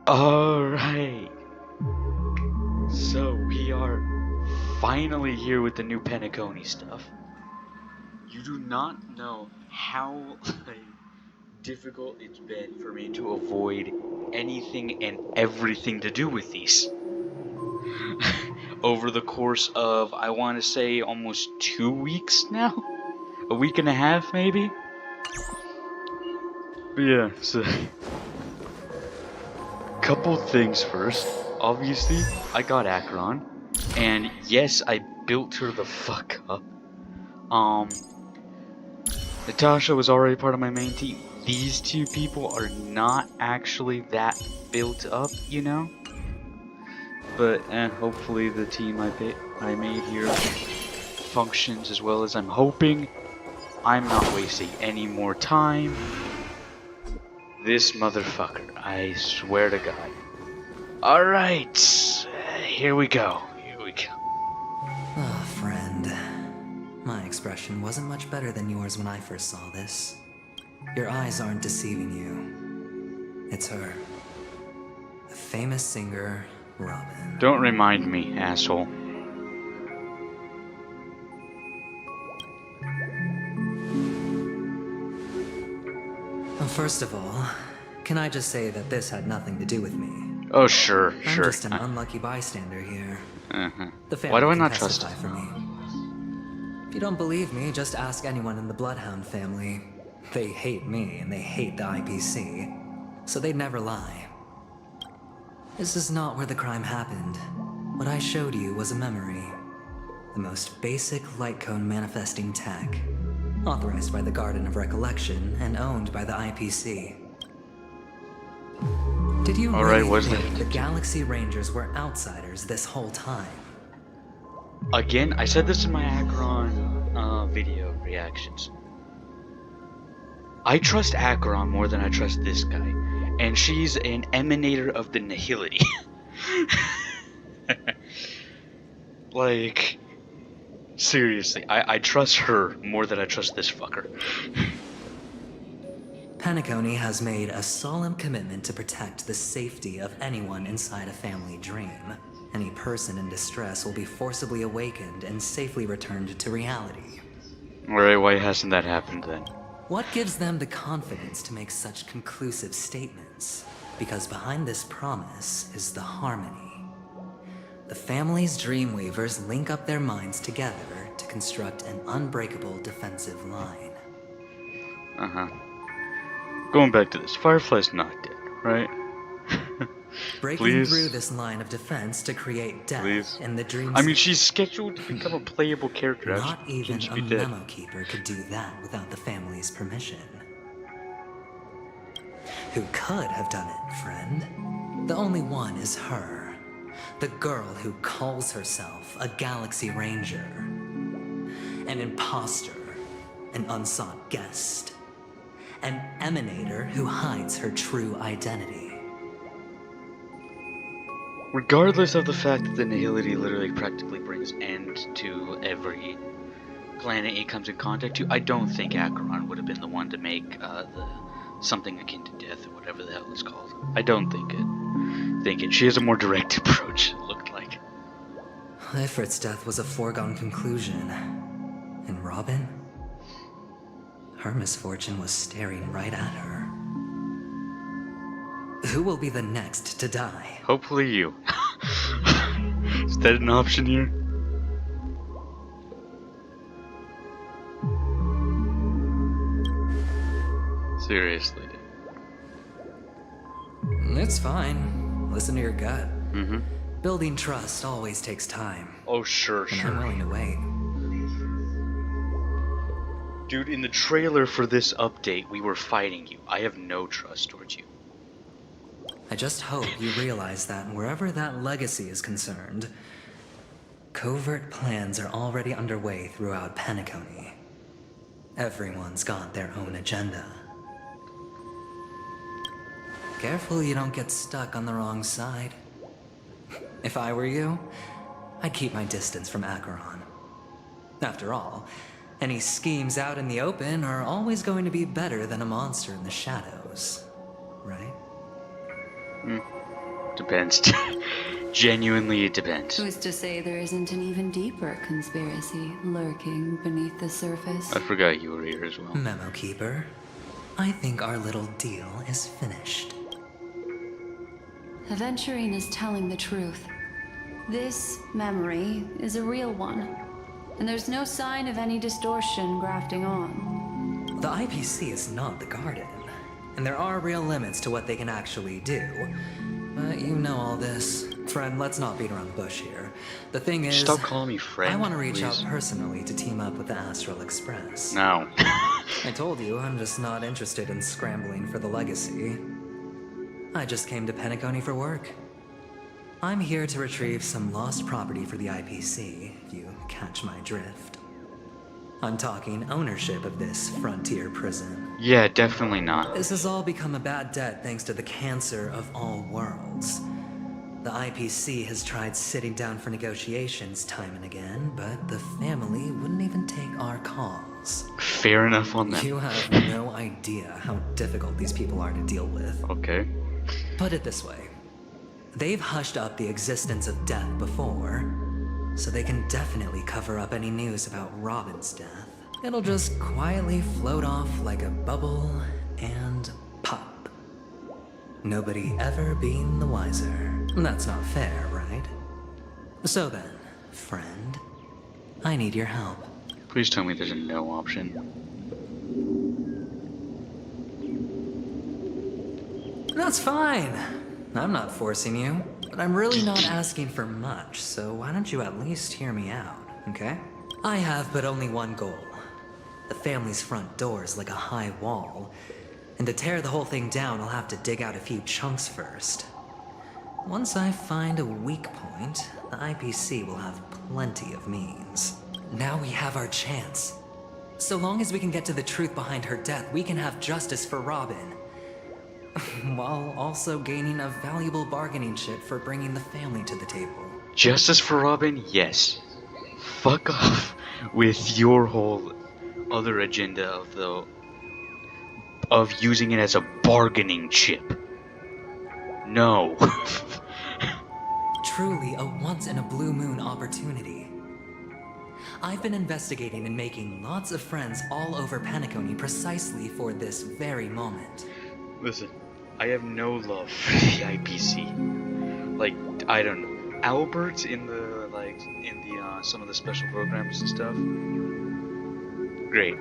Alright, so we are finally here with the new Penacony stuff. You do not know how difficult it's been for me to avoid anything and everything to do with these. Over the course of, I want to say, almost 2 weeks now? A week and a half, maybe? But yeah, so couple things first. Obviously, I got Acheron, and yes, I built her the fuck up. Natasha was already part of my main team. These two people are not actually that built up, you know? But hopefully the team I made here functions as well as I'm hoping. I'm not wasting any more time. This motherfucker, I swear to God. Alright, here we go. Ah, friend. My expression wasn't much better than yours when I first saw this. Your eyes aren't deceiving you. It's her. The famous singer, Robin. Don't remind me, asshole. Well, first of all, can I just say that this had nothing to do with me? Oh, sure. I'm just an unlucky bystander here. The family Why do I can not trust testify it? for me. If you don't believe me, just ask anyone in the Bloodhound family. They hate me and they hate the IPC, so they'd never lie. This is not where the crime happened. What I showed you was a memory. The most basic light cone manifesting tech. Authorized by the Garden of Recollection and owned by the IPC. Did you really think the Galaxy Rangers were outsiders this whole time? Again, I said this in my Acheron video reactions. I trust Acheron more than I trust this guy. And she's an emanator of the nihility. Like, seriously, I trust her more than I trust this fucker. Penacony has made a solemn commitment to protect the safety of anyone inside a family dream. Any person in distress will be forcibly awakened and safely returned to reality. Alright, why hasn't that happened then? What gives them the confidence to make such conclusive statements? Because behind this promise is the harmony. The family's Dreamweavers link up their minds together to construct an unbreakable defensive line. Going back to this, Firefly's not dead, right? Breaking through this line of defense to create death in the dream. I mean, she's scheduled to become a playable character. Not even a memo keeper could do that without the family's permission. Who could have done it, friend? The only one is her. The girl who calls herself a Galaxy Ranger. An imposter. An unsought guest. An emanator who hides her true identity. Regardless of the fact that the nihility literally practically brings end to every planet it comes in contact to, I don't think Acheron would have been the one to make something akin to death or whatever the hell it's called. I don't think it. She has a more direct approach, it looked like. Ifrit's death was a foregone conclusion. And Robin? Her misfortune was staring right at her. Who will be the next to die? Hopefully you. Is that an option here? Seriously. It's fine. Listen to your gut. Building trust always takes time. Oh, sure. And I'm willing to wait. Dude, in the trailer for this update, we were fighting you. I have no trust towards you. I just hope you realize that wherever that legacy is concerned, covert plans are already underway throughout Penacony. Everyone's got their own agenda. Careful you don't get stuck on the wrong side. If I were you, I'd keep my distance from Acheron. After all, any schemes out in the open are always going to be better than a monster in the shadows, right? Depends. Genuinely, it depends. Who's to say there isn't an even deeper conspiracy lurking beneath the surface? I forgot you were here as well. Memo Keeper, I think our little deal is finished. Aventurine is telling the truth. This memory is a real one, and there's no sign of any distortion grafting on. The IPC is not the Garden, and there are real limits to what they can actually do. But you know all this. Friend, let's not beat around the bush here. The thing is, Stop calling me friend. I want to reach please. out personally to team up with the Astral Express. No. I told you, I'm just not interested in scrambling for the legacy. I just came to Penacony for work. I'm here to retrieve some lost property for the IPC, if you catch my drift. I'm talking ownership of this frontier prison. Yeah, definitely not. This has all become a bad debt thanks to the cancer of all worlds. The IPC has tried sitting down for negotiations time and again, but the family wouldn't even take our calls. Fair enough on that. You have no idea how difficult these people are to deal with. Okay. Put it this way. They've hushed up the existence of death before, so they can definitely cover up any news about Robin's death. It'll just quietly float off like a bubble and pop. Nobody ever being the wiser. That's not fair, right? So then, friend, I need your help. Please tell me there's a no option. That's fine. I'm not forcing you, but I'm really not asking for much, so why don't you at least hear me out, okay? I have but only one goal. The family's front door is like a high wall, and to tear the whole thing down, I'll have to dig out a few chunks first. Once I find a weak point, the IPC will have plenty of means. Now we have our chance. So long as we can get to the truth behind her death, we can have justice for Robin. While also gaining a valuable bargaining chip for bringing the family to the table. Justice for Robin? Yes. Fuck off with your whole other agenda of using it as a bargaining chip. No. Truly a once-in-a-blue-moon opportunity. I've been investigating and making lots of friends all over Penacony precisely for this very moment. Listen, I have no love for the IPC. Like, I don't know. Albert in the some of the special programs and stuff. Great.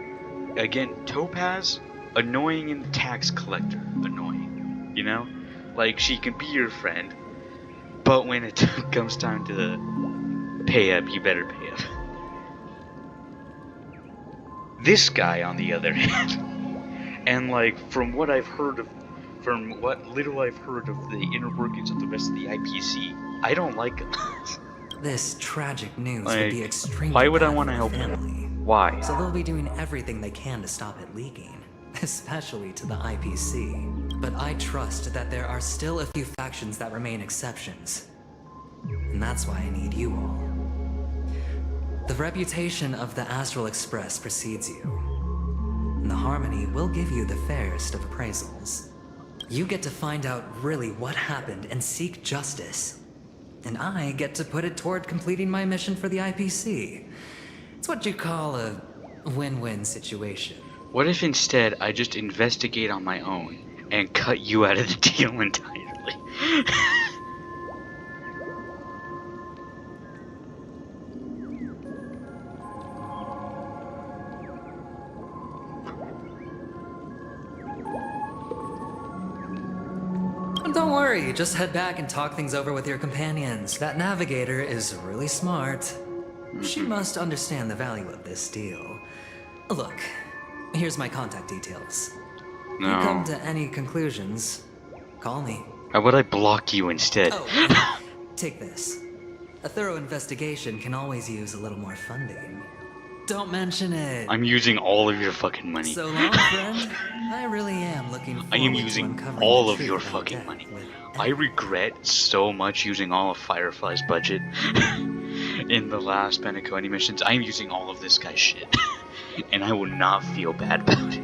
Again, Topaz, annoying and tax collector, annoying. You know? Like, she can be your friend, but when it comes time to pay up, you better pay up. This guy, on the other hand, and like, from what little I've heard of the inner workings of the rest of the IPC, I don't like him. This tragic news Like, would be extremely why would I bad want to for help the him? family. Why? So they'll be doing everything they can to stop it leaking, especially to the IPC. But I trust that there are still a few factions that remain exceptions. And that's why I need you all. The reputation of the Astral Express precedes you. And the Harmony will give you the fairest of appraisals. You get to find out really what happened and seek justice. And I get to put it toward completing my mission for the IPC. It's what you call a win-win situation. What if instead I just investigate on my own and cut you out of the deal entirely? Don't worry, just head back and talk things over with your companions. That navigator is really smart. She must understand the value of this deal. Look, here's my contact details. If you come No. to any conclusions, call me. How about I block you instead? Oh, take this. A thorough investigation can always use a little more funding. Don't mention it. I'm using all of your fucking money. So long, friend. I really am looking forward I am to using uncovering all the of truth your about fucking death money. with I regret so much using all of Firefly's budget in the last Penacony missions. I'm using all of this guy's shit. And I will not feel bad about it.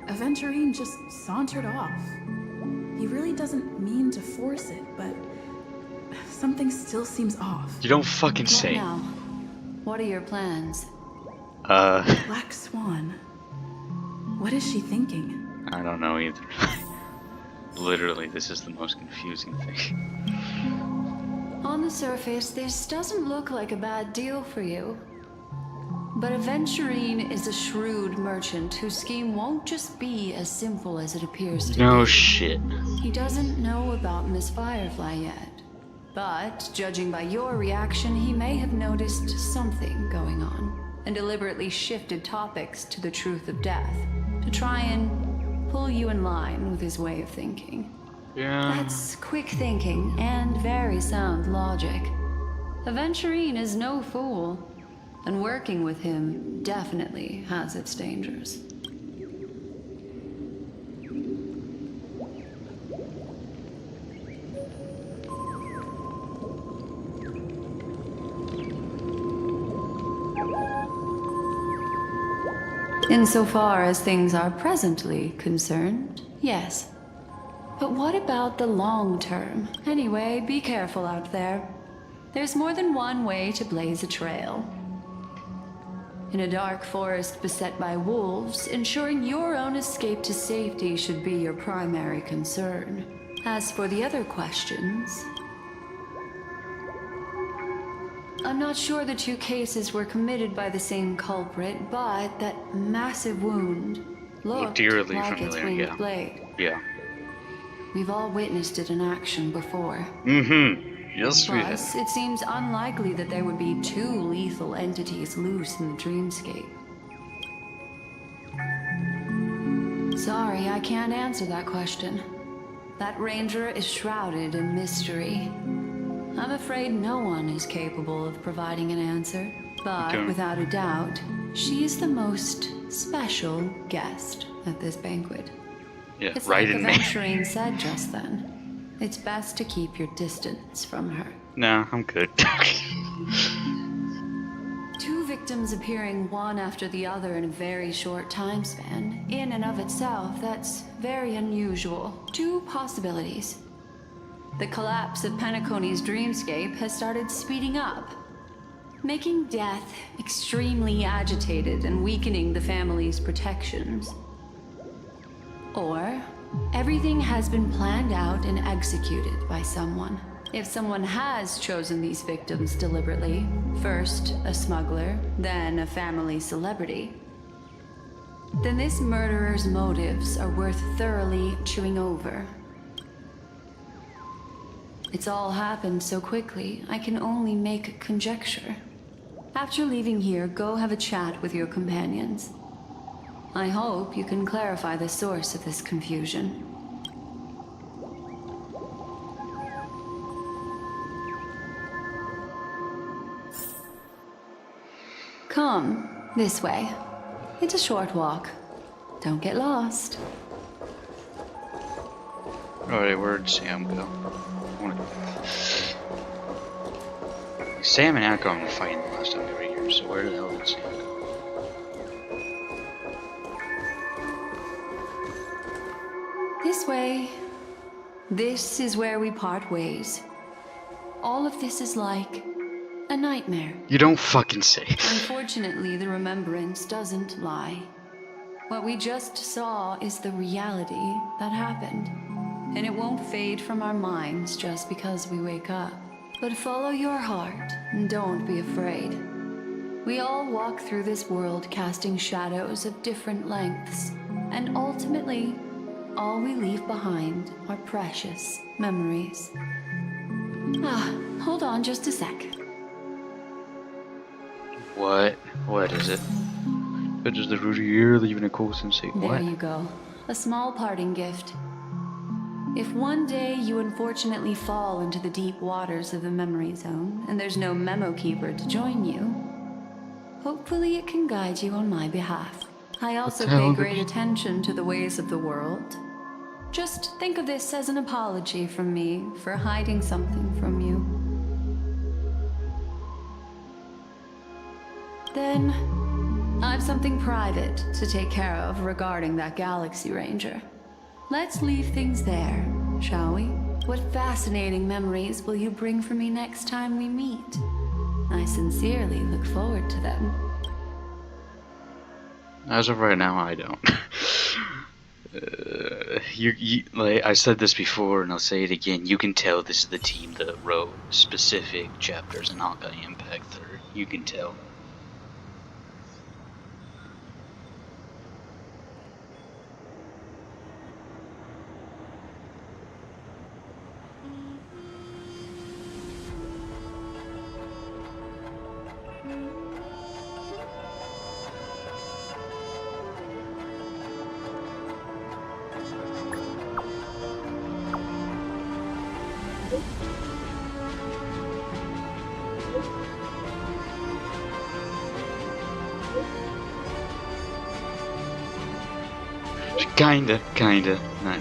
Aventurine just sauntered off. He really doesn't mean to force it, but something still seems off. You don't fucking What say. now? What are your plans? Black Swan. What is she thinking? I don't know either. Literally, this is the most confusing thing. On the surface, this doesn't look like a bad deal for you. But Aventurine is a shrewd merchant whose scheme won't just be as simple as it appears to No be. shit. He doesn't know about Miss Firefly yet. But, judging by your reaction, he may have noticed something going on and deliberately shifted topics to the truth of death to try and pull you in line with his way of thinking. Yeah. That's quick thinking and very sound logic. Aventurine is no fool, and working with him definitely has its dangers. Insofar as things are presently concerned, yes. But what about the long term? Anyway, be careful out there. There's more than one way to blaze a trail. In a dark forest beset by wolves, ensuring your own escape to safety should be your primary concern. As for the other questions, I'm not sure the two cases were committed by the same culprit, but that massive wound looked eerily like its familiar, winged yeah. blade. Yeah. We've all witnessed it in action before. Mm-hmm. Yes, we have. Plus, it seems unlikely that there would be two lethal entities loose in the dreamscape. Sorry, I can't answer that question. That ranger is shrouded in mystery. I'm afraid no one is capable of providing an answer. But Okay. without a doubt, she is the most special guest at this banquet. Yeah, It's right like in me. Aventurine said just then. It's best to keep your distance from her. No, I'm good. Two victims appearing one after the other in a very short time span, in and of itself, that's very unusual. Two possibilities. The collapse of Penacony's dreamscape has started speeding up, making death extremely agitated and weakening the family's protections. Or everything has been planned out and executed by someone. If someone has chosen these victims deliberately, first a smuggler, then a family celebrity, then this murderer's motives are worth thoroughly chewing over. It's all happened so quickly, I can only make conjecture. After leaving here, go have a chat with your companions. I hope you can clarify the source of this confusion. Come, this way. It's a short walk. Don't get lost. Alright, where'd Sam go? Sam and Akon were fighting the last time we were here, so where the hell did Sam go? This way. This is where we part ways. All of this is like a nightmare. You don't fucking say. Unfortunately, the remembrance doesn't lie. What we just saw is the reality that happened. And it won't fade from our minds just because we wake up. But follow your heart and don't be afraid. We all walk through this world casting shadows of different lengths. And ultimately, all we leave behind are precious memories. Hold on just a sec. What? What is it? It is the Rudier leaving a quote and say, There what? you go. A small parting gift. If one day you unfortunately fall into the deep waters of the memory zone, and there's no memo keeper to join you, hopefully it can guide you on my behalf. I also the hell pay did great you- attention to the ways of the world. Just think of this as an apology from me for hiding something from you. Then, I've something private to take care of regarding that Galaxy Ranger. Let's leave things there shall we? What fascinating memories will you bring for me next time we meet? I sincerely look forward to them. As of right now, I don't. Like I said this before, and I'll say it again. You can tell this is the team that wrote specific chapters in Honkai Impact 3. You can tell. Kinda. Not.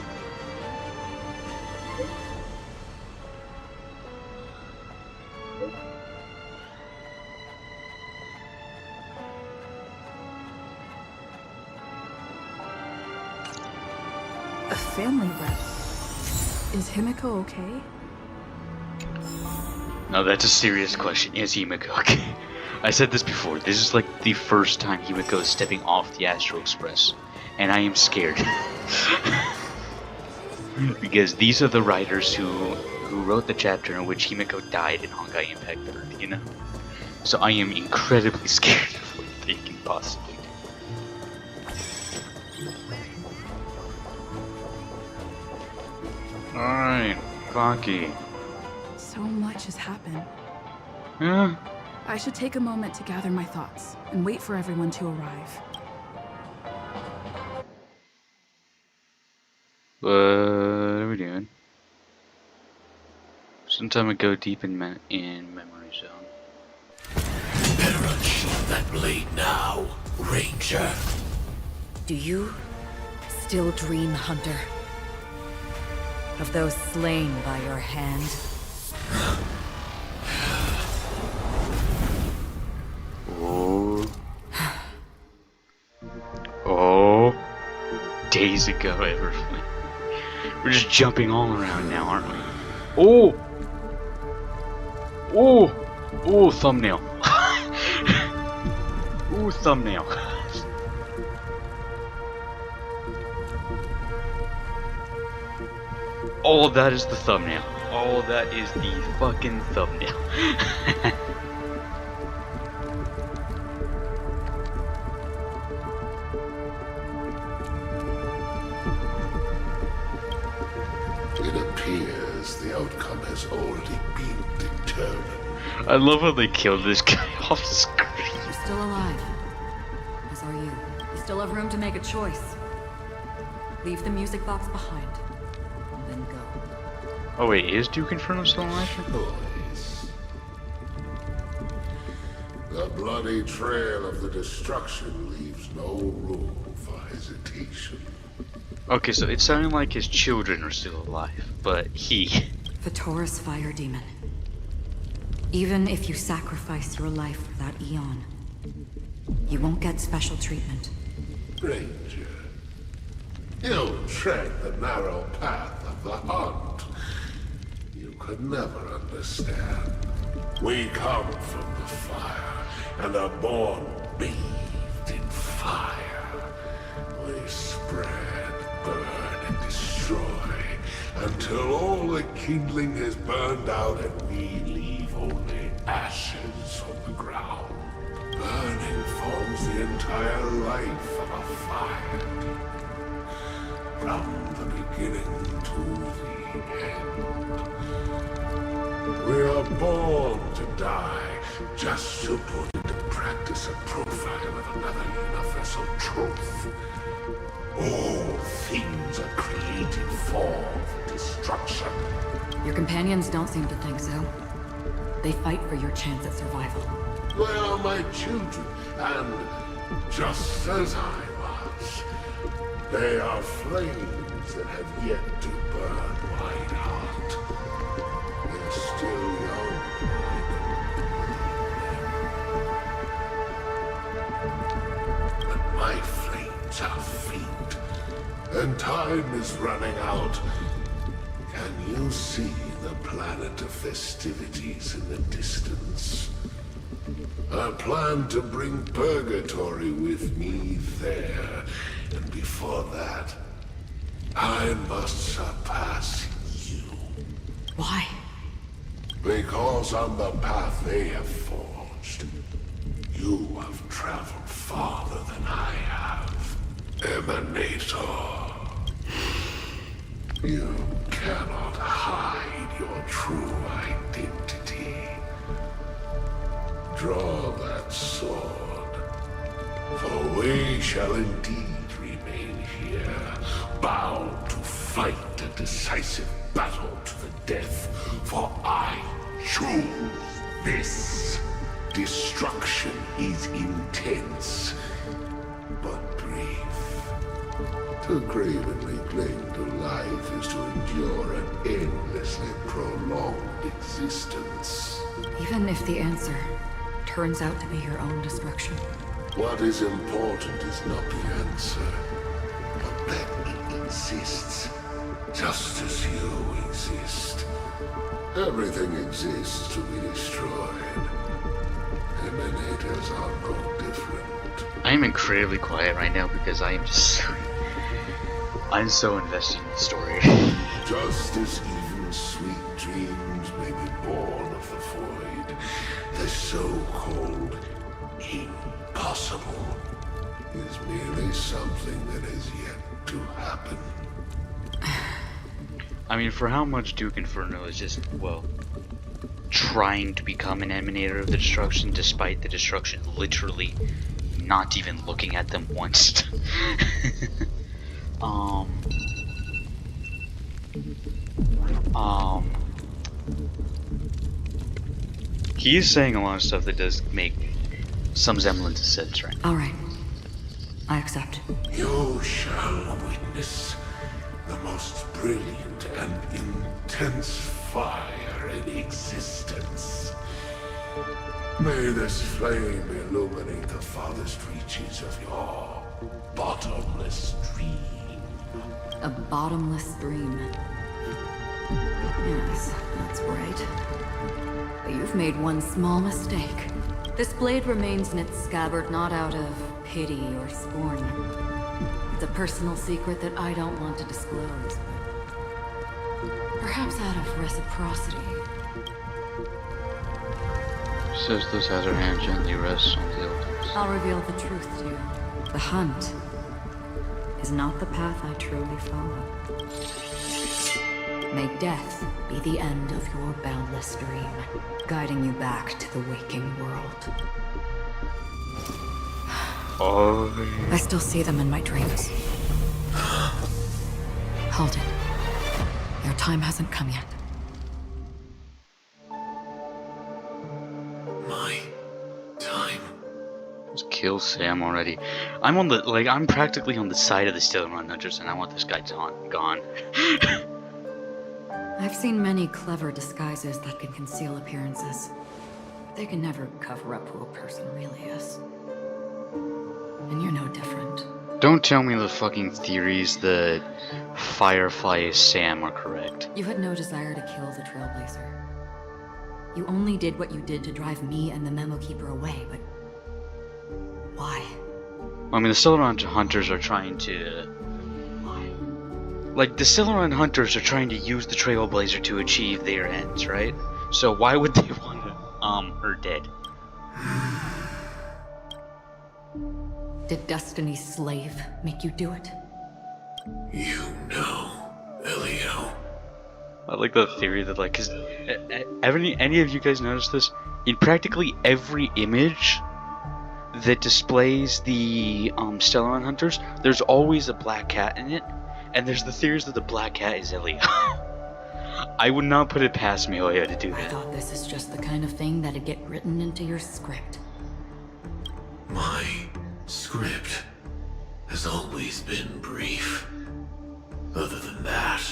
A family rep. Is Himiko okay? No, that's a serious question. Is Himiko okay? I said this before. This is like the first time Himiko is stepping off the Astral Express, and I am scared. Because these are the writers who wrote the chapter in which Himiko died in Honkai Impact 3, you know? So I am incredibly scared of what they can possibly do. Alright, Clocky. So much has happened. Yeah? I should take a moment to gather my thoughts and wait for everyone to arrive. What are we doing? Sometime ago, deep in memory zone. Better unsheath that blade now, Ranger. Do you still dream, Hunter? Of those slain by your hand? Oh. Oh. Days ago, Everflame. We're just jumping all around now, aren't we? Oh! Oh! Oh, thumbnail. Ooh, thumbnail. All of that is the thumbnail. All of that is the fucking thumbnail. It appears the outcome has already been determined. I love how they killed this guy off the screen. You're still alive. As are you. You still have room to make a choice. Leave the music box behind. And then go. Oh wait, is Duke Inferno still alive? Choice. The bloody trail of the destruction leaves no room for hesitation. Okay, so it sounded like his children are still alive, but he... The Taurus Fire Demon. Even if you sacrifice your life for that Eon, you won't get special treatment. Ranger, you tread the narrow path of the hunt. You could never understand. We come from the fire and are born bathed in fire. We spread, burn, and destroy until all the kindling has burned out and we leave only ashes on the ground. Burning forms the entire life of a fire. From the beginning to the end. We are born to die just to put into practice a profile of another universal truth. All things are created for destruction. Your companions don't seem to think so. They fight for your chance at survival. They are my children, and just as I was, they are flames that have yet to burn wide hot. They're still young. But my flames are faint, and time is running out. Can you see the planet of festivities in the distance? I plan to bring Purgatory with me there, and before that, I must surpass you. Why? Because on the path they have forged, you have traveled farther than I have. Emanator. You cannot hide your true identity. Draw that sword, for we shall indeed remain here, bound to fight a decisive battle to the death, for I choose this. Destruction is intense, but brief. To cravenly cling to life is to endure an endlessly prolonged existence. Even if the answer turns out to be your own destruction. What is important is not the answer, but that it exists, just as you exist. Everything exists to be destroyed. Emanators are no different. I am incredibly quiet right now because I am just I'm so invested in the story. Just as even sweet dreams may be born of the void, the so-called impossible is merely something that has yet to happen. I mean, for how much Duke Inferno is just, well, trying to become an emanator of the destruction despite the destruction literally not even looking at them once. He is saying a lot of stuff that does make some semblance of sense, right? Alright. I accept. You shall witness the most brilliant and intense fire in existence. May this flame illuminate the farthest reaches of your bottomless dream. A bottomless dream. Yes, that's right. But you've made one small mistake. This blade remains in its scabbard not out of pity or scorn. It's a personal secret that I don't want to disclose. Perhaps out of reciprocity. Says this as her hand gently rests on the elders. I'll reveal the truth to you. The hunt is not the path I truly follow. May death be the end of your boundless dream, guiding you back to the waking world. Oh, I still see them in my dreams. Hold it. Your time hasn't come yet. My time. just kill Sam already. I'm practically on the side of the Stilron Hunters, and I want this guy gone. I've seen many clever disguises that can conceal appearances. They can never cover up who a person really is. And you're no different. Don't tell me the fucking theories that Firefly is Sam are correct. You had no desire to kill the Trailblazer. You only did what you did to drive me and the Memo Keeper away, but... why? I mean, the Stilron Hunters are trying to... Like, the Stilron Hunters are trying to use the Trailblazer to achieve their ends, right? So why would they want her dead? Did Destiny's slave make you do it? You know, Elio. I like the theory that, like, cause any of you guys notice this? In practically every image that displays the Stilron Hunters, there's always a black cat in it, and there's the theories that the black cat is Elio. I would not put it past Elio to do I that. thought this is just the kind of thing that'd get written into your script. My script has always been brief. Other than that,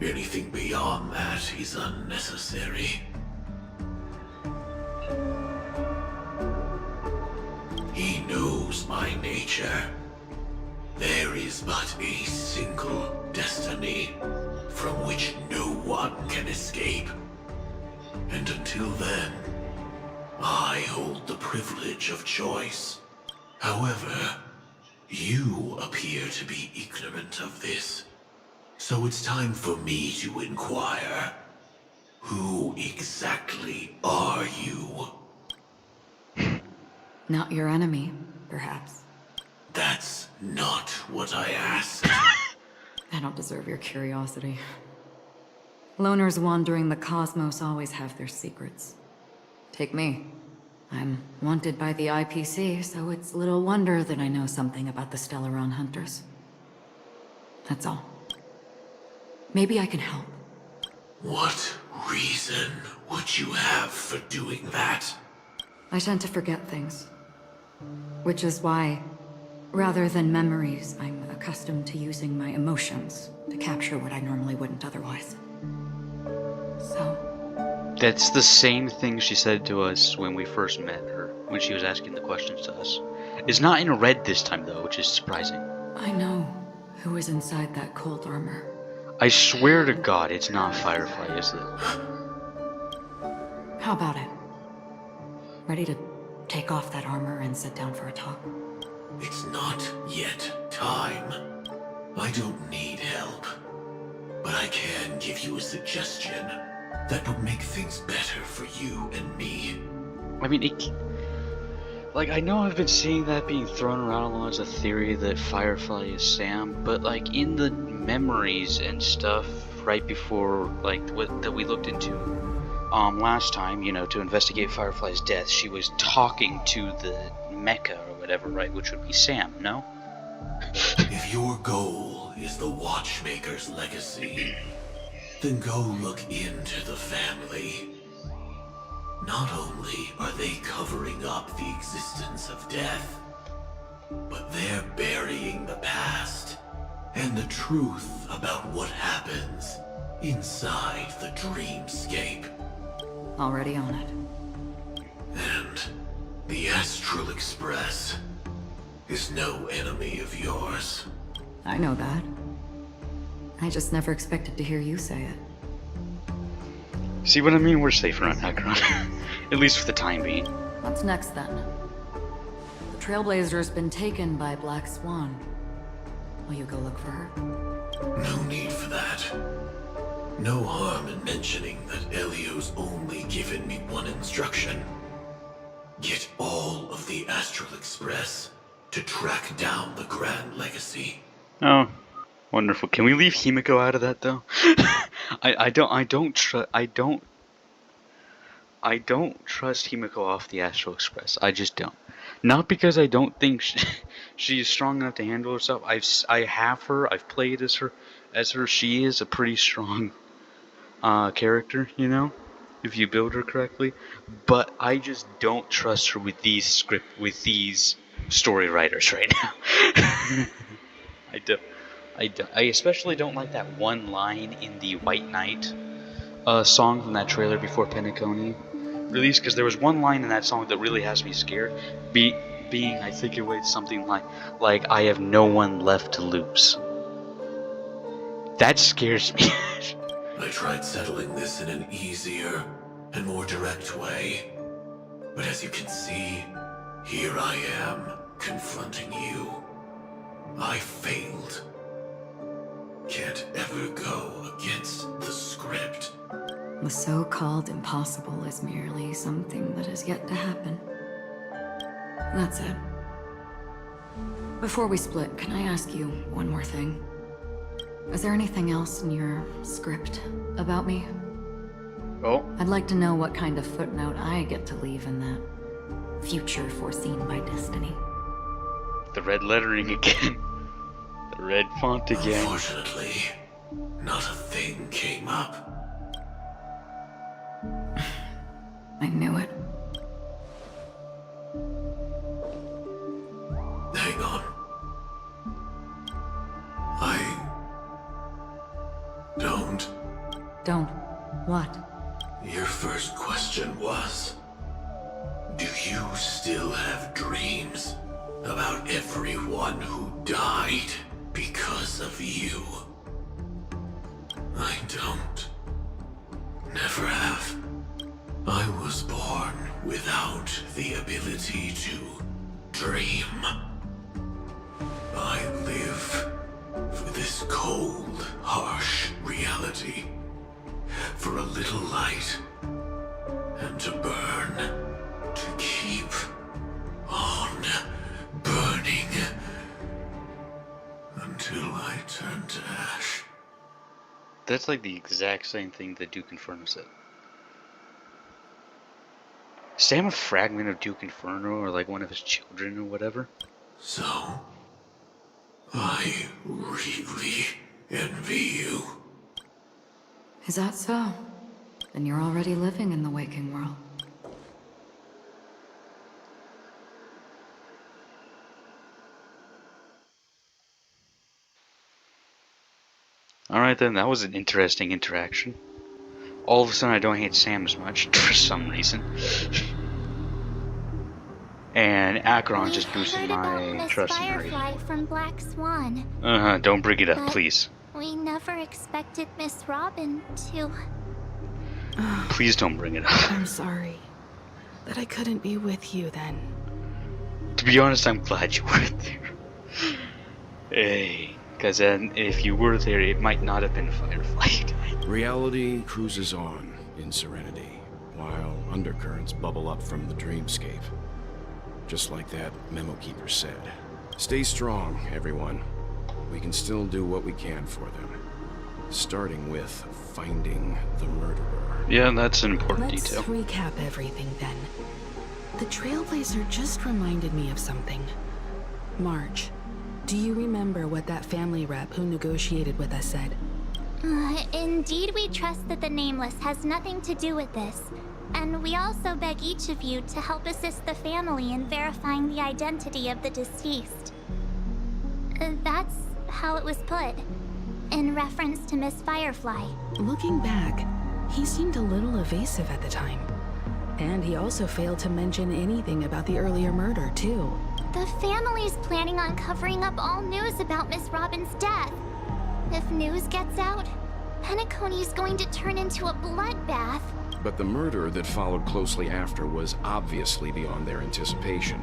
anything beyond that is unnecessary. He knows my nature. There is but a single destiny from which no one can escape. And until then, I hold the privilege of choice. However, you appear to be ignorant of this. So it's time for me to inquire. Who exactly are you? Not your enemy, perhaps. That's not what I asked. I don't deserve your curiosity. Loners wandering the cosmos always have their secrets. Take me. I'm wanted by the IPC, so it's little wonder that I know something about the Stellaron Hunters. That's all. Maybe I can help. What reason would you have for doing that? I tend to forget things. Which is why, rather than memories, I'm accustomed to using my emotions to capture what I normally wouldn't otherwise. So, That's the same thing she said to us when we first met her, when she was asking the questions to us. It's not in red this time though, which is surprising. I know who is inside that cold armor. I swear to God, it's not Firefly, is it? How about it? Ready to take off that armor and sit down for a talk? It's not yet time. I don't need help. But I can give you a suggestion that would make things better for you and me. I mean, like, I know I've been seeing that being thrown around a lot as a theory that Firefly is Sam, but like in the memories and stuff right before, like, that we looked into last time, you know, to investigate Firefly's death, she was talking to the mecha or whatever, right, which would be Sam, no? If your goal is the Watchmaker's legacy, then go look into the family. Not only are they covering up the existence of death, but they're burying the past and the truth about what happens inside the dreamscape. Already on it. And the Astral Express is no enemy of yours. I know that. I just never expected to hear you say it. See what I mean? We're safe around Acheron. At least for the time being. What's next then? The Trailblazer's been taken by Black Swan. Will you go look for her? No need for that. No harm in mentioning that Elio's only given me one instruction. Get all of the Astral Express to track down the Grand Legacy. Oh, wonderful. Can we leave Himiko out of that though? I don't trust Himiko off the Astral Express. I just don't. Not because I don't think she's strong enough to handle herself. I have her. I've played as her. She is a pretty strong character, you know, if you build her correctly. But I just don't trust her with these story writers right now. I especially don't like that one line in the White Knight song from that trailer before Penacony release, because there was one line in that song that really has me scared. Being, I think it was something like I have no one left to lose. That scares me. I tried settling this in an easier and more direct way. But as you can see, here I am, confronting you. I failed. Can't ever go against the script. The so-called impossible is merely something that has yet to happen. That's it. Before we split, can I ask you one more thing? Is there anything else in your script about me? Oh. I'd like to know what kind of footnote I get to leave in that future foreseen by destiny. The red lettering again. The red font again. Unfortunately, not a thing came up. I knew it. Hang on. Don't. What? Your first question was, do you still have dreams about everyone who died because of you? I without the ability to dream. I live for this cold, harsh reality, for a little light, and to burn, to keep on burning, until I turn to ash. That's like the exact same thing that Duke Inferno said. Is Sam a fragment of Duke Inferno, or like one of his children or whatever? So, I really envy you. Is that so? Then you're already living in the waking world. Alright then, that was an interesting interaction. All of a sudden I don't hate Sam as much, for some reason. And Acheron just boosted my trust in her. Firefly from Black Swan. Don't bring it up, But please. We never expected Miss Robin to... Please don't bring it up. I'm sorry that I couldn't be with you then. To be honest, I'm glad you weren't there. Hey, because then if you were there, it might not have been Firefly. Reality cruises on in serenity, while undercurrents bubble up from the dreamscape. Just like that memo keeper said. Stay strong, everyone. We can still do what we can for them. Starting with finding the murderer. Yeah, that's an important Let's detail. recap everything then. The Trailblazer just reminded me of something. Marge, do you remember what that family rep who negotiated with us said? Indeed, we trust that the Nameless has nothing to do with this. And we also beg each of you to help assist the family in verifying the identity of the deceased. That's how it was put, in reference to Miss Firefly. Looking back, he seemed a little evasive at the time. And he also failed to mention anything about the earlier murder, too. The family's planning on covering up all news about Miss Robin's death. If news gets out, Penacony's going to turn into a bloodbath. But the murder that followed closely after was obviously beyond their anticipation.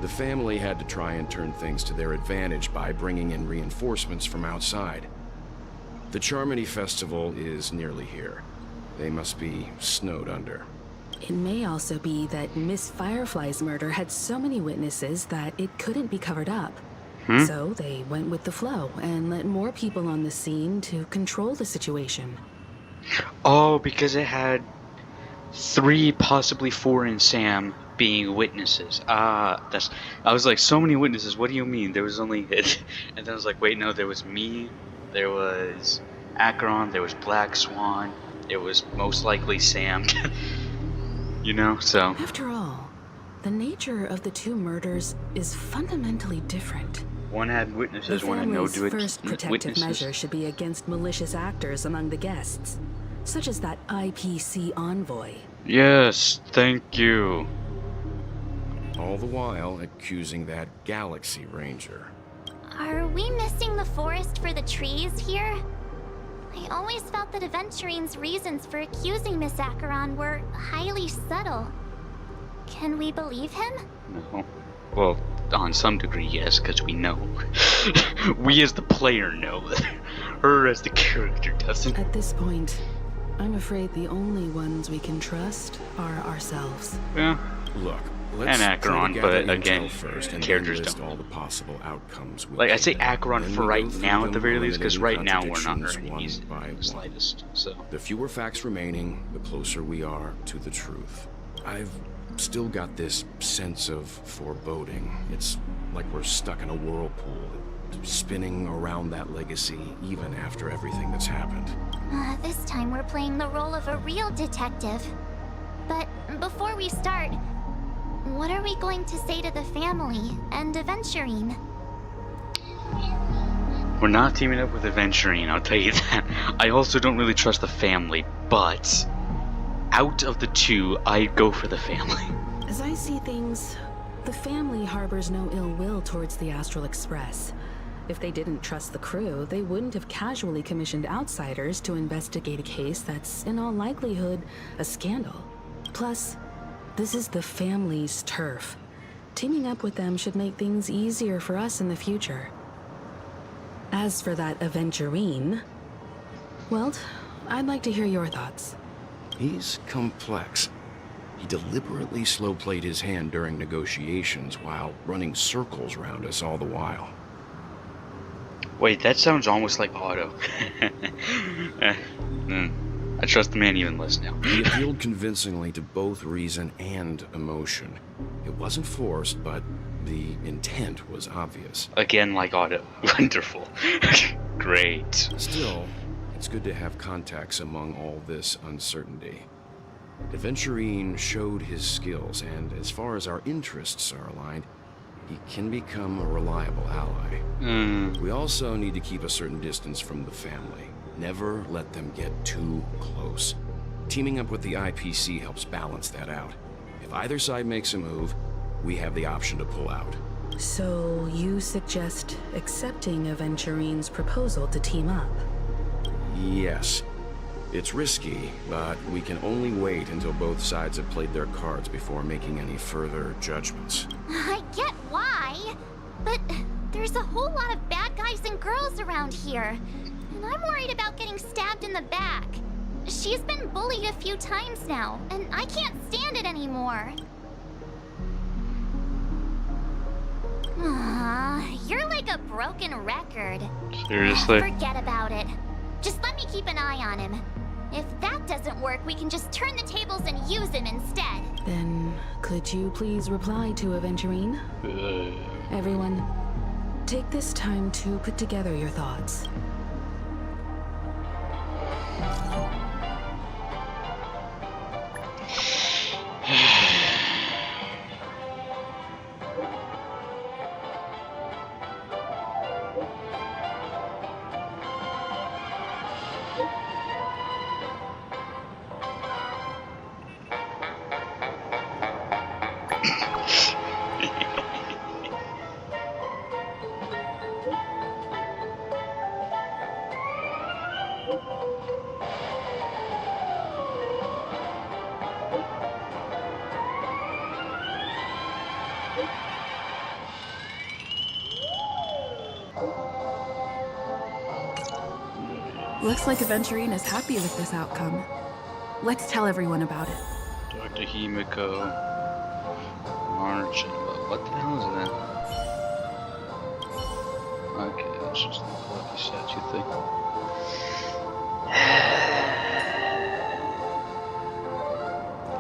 The family had to try and turn things to their advantage by bringing in reinforcements from outside. The Charmony Festival is nearly here. They must be snowed under. It may also be that Miss Firefly's murder had so many witnesses that it couldn't be covered up. So they went with the flow and let more people on the scene to control the situation. Oh, because it had 3, possibly 4 in Sam being witnesses. I was like, so many witnesses, what do you mean? There was only... And then I was like, wait, no, there was me, there was Acheron, there was Black Swan, there was most likely Sam. You know, so... After all, the nature of the two murders is fundamentally different. One had The witnesses, one had no family's first protective witnesses. measure should be against malicious actors among the guests, such as that IPC envoy. Yes, thank you. All the while accusing that Galaxy Ranger. Are we missing the forest for the trees here? I always felt that Aventurine's reasons for accusing Miss Acheron were highly subtle. Can we believe him? No. Well, on some degree, yes, because we know. We as the player know. Her as the character doesn't. At this point, I'm afraid the only ones we can trust are ourselves. Yeah. Look, let's And Acheron, try to but gather again, intel first and characters then list don't. all the possible outcomes. We'll Like, I take. say Acheron Then for we right go through now, at the them, very least, because right eliminating now we're not contradictions earning these one by the one. slightest. So, The fewer facts remaining, the closer we are to the truth. I've still got this sense of foreboding. It's like we're stuck in a whirlpool, spinning around that legacy even after everything that's happened. This time we're playing the role of a real detective. But before we start, what are we going to say to the family and Aventurine? we're not teaming up with Aventurine, I'll tell you that. I also don't really trust the family, but out of the two, I'd go for the family. As I see things, the family harbors no ill will towards the Astral Express. If they didn't trust the crew, they wouldn't have casually commissioned outsiders to investigate a case that's, in all likelihood, a scandal. Plus, This is the family's turf. Teaming up with them should make things easier for us in the future. As for that Aventurine, well, I'd like to hear your thoughts. He's complex. He deliberately slow-played his hand during negotiations while running circles around us all the while. Wait, that sounds almost like Otto. I trust the man even less now. He appealed convincingly to both reason and emotion. It wasn't forced, but the intent was obvious. Again, like Otto. Wonderful. Great. Still, it's good to have contacts among all this uncertainty. Aventurine showed his skills, and as far as our interests are aligned, he can become a reliable ally. We also need to keep a certain distance from the family. Never let them get too close. Teaming up with the IPC helps balance that out. If either side makes a move, we have the option to pull out. So you suggest accepting Aventurine's proposal to team up? Yes. It's risky, but we can only wait until both sides have played their cards before making any further judgments. I get why, but there's a whole lot of bad guys and girls around here, and I'm worried about getting stabbed in the back. She's been bullied a few times now, and I can't stand it anymore. You're like a broken record. Seriously? Forget about it. Just let me keep an eye on him. If that doesn't work, we can just turn the tables and use him instead. Then, could you please reply to Aventurine? Everyone, take this time to put together your thoughts. Looks like Aventurine is happy with this outcome. Let's tell everyone about it. Dr. Himiko. March. What the hell is that? Okay, that's just the lucky statue thing.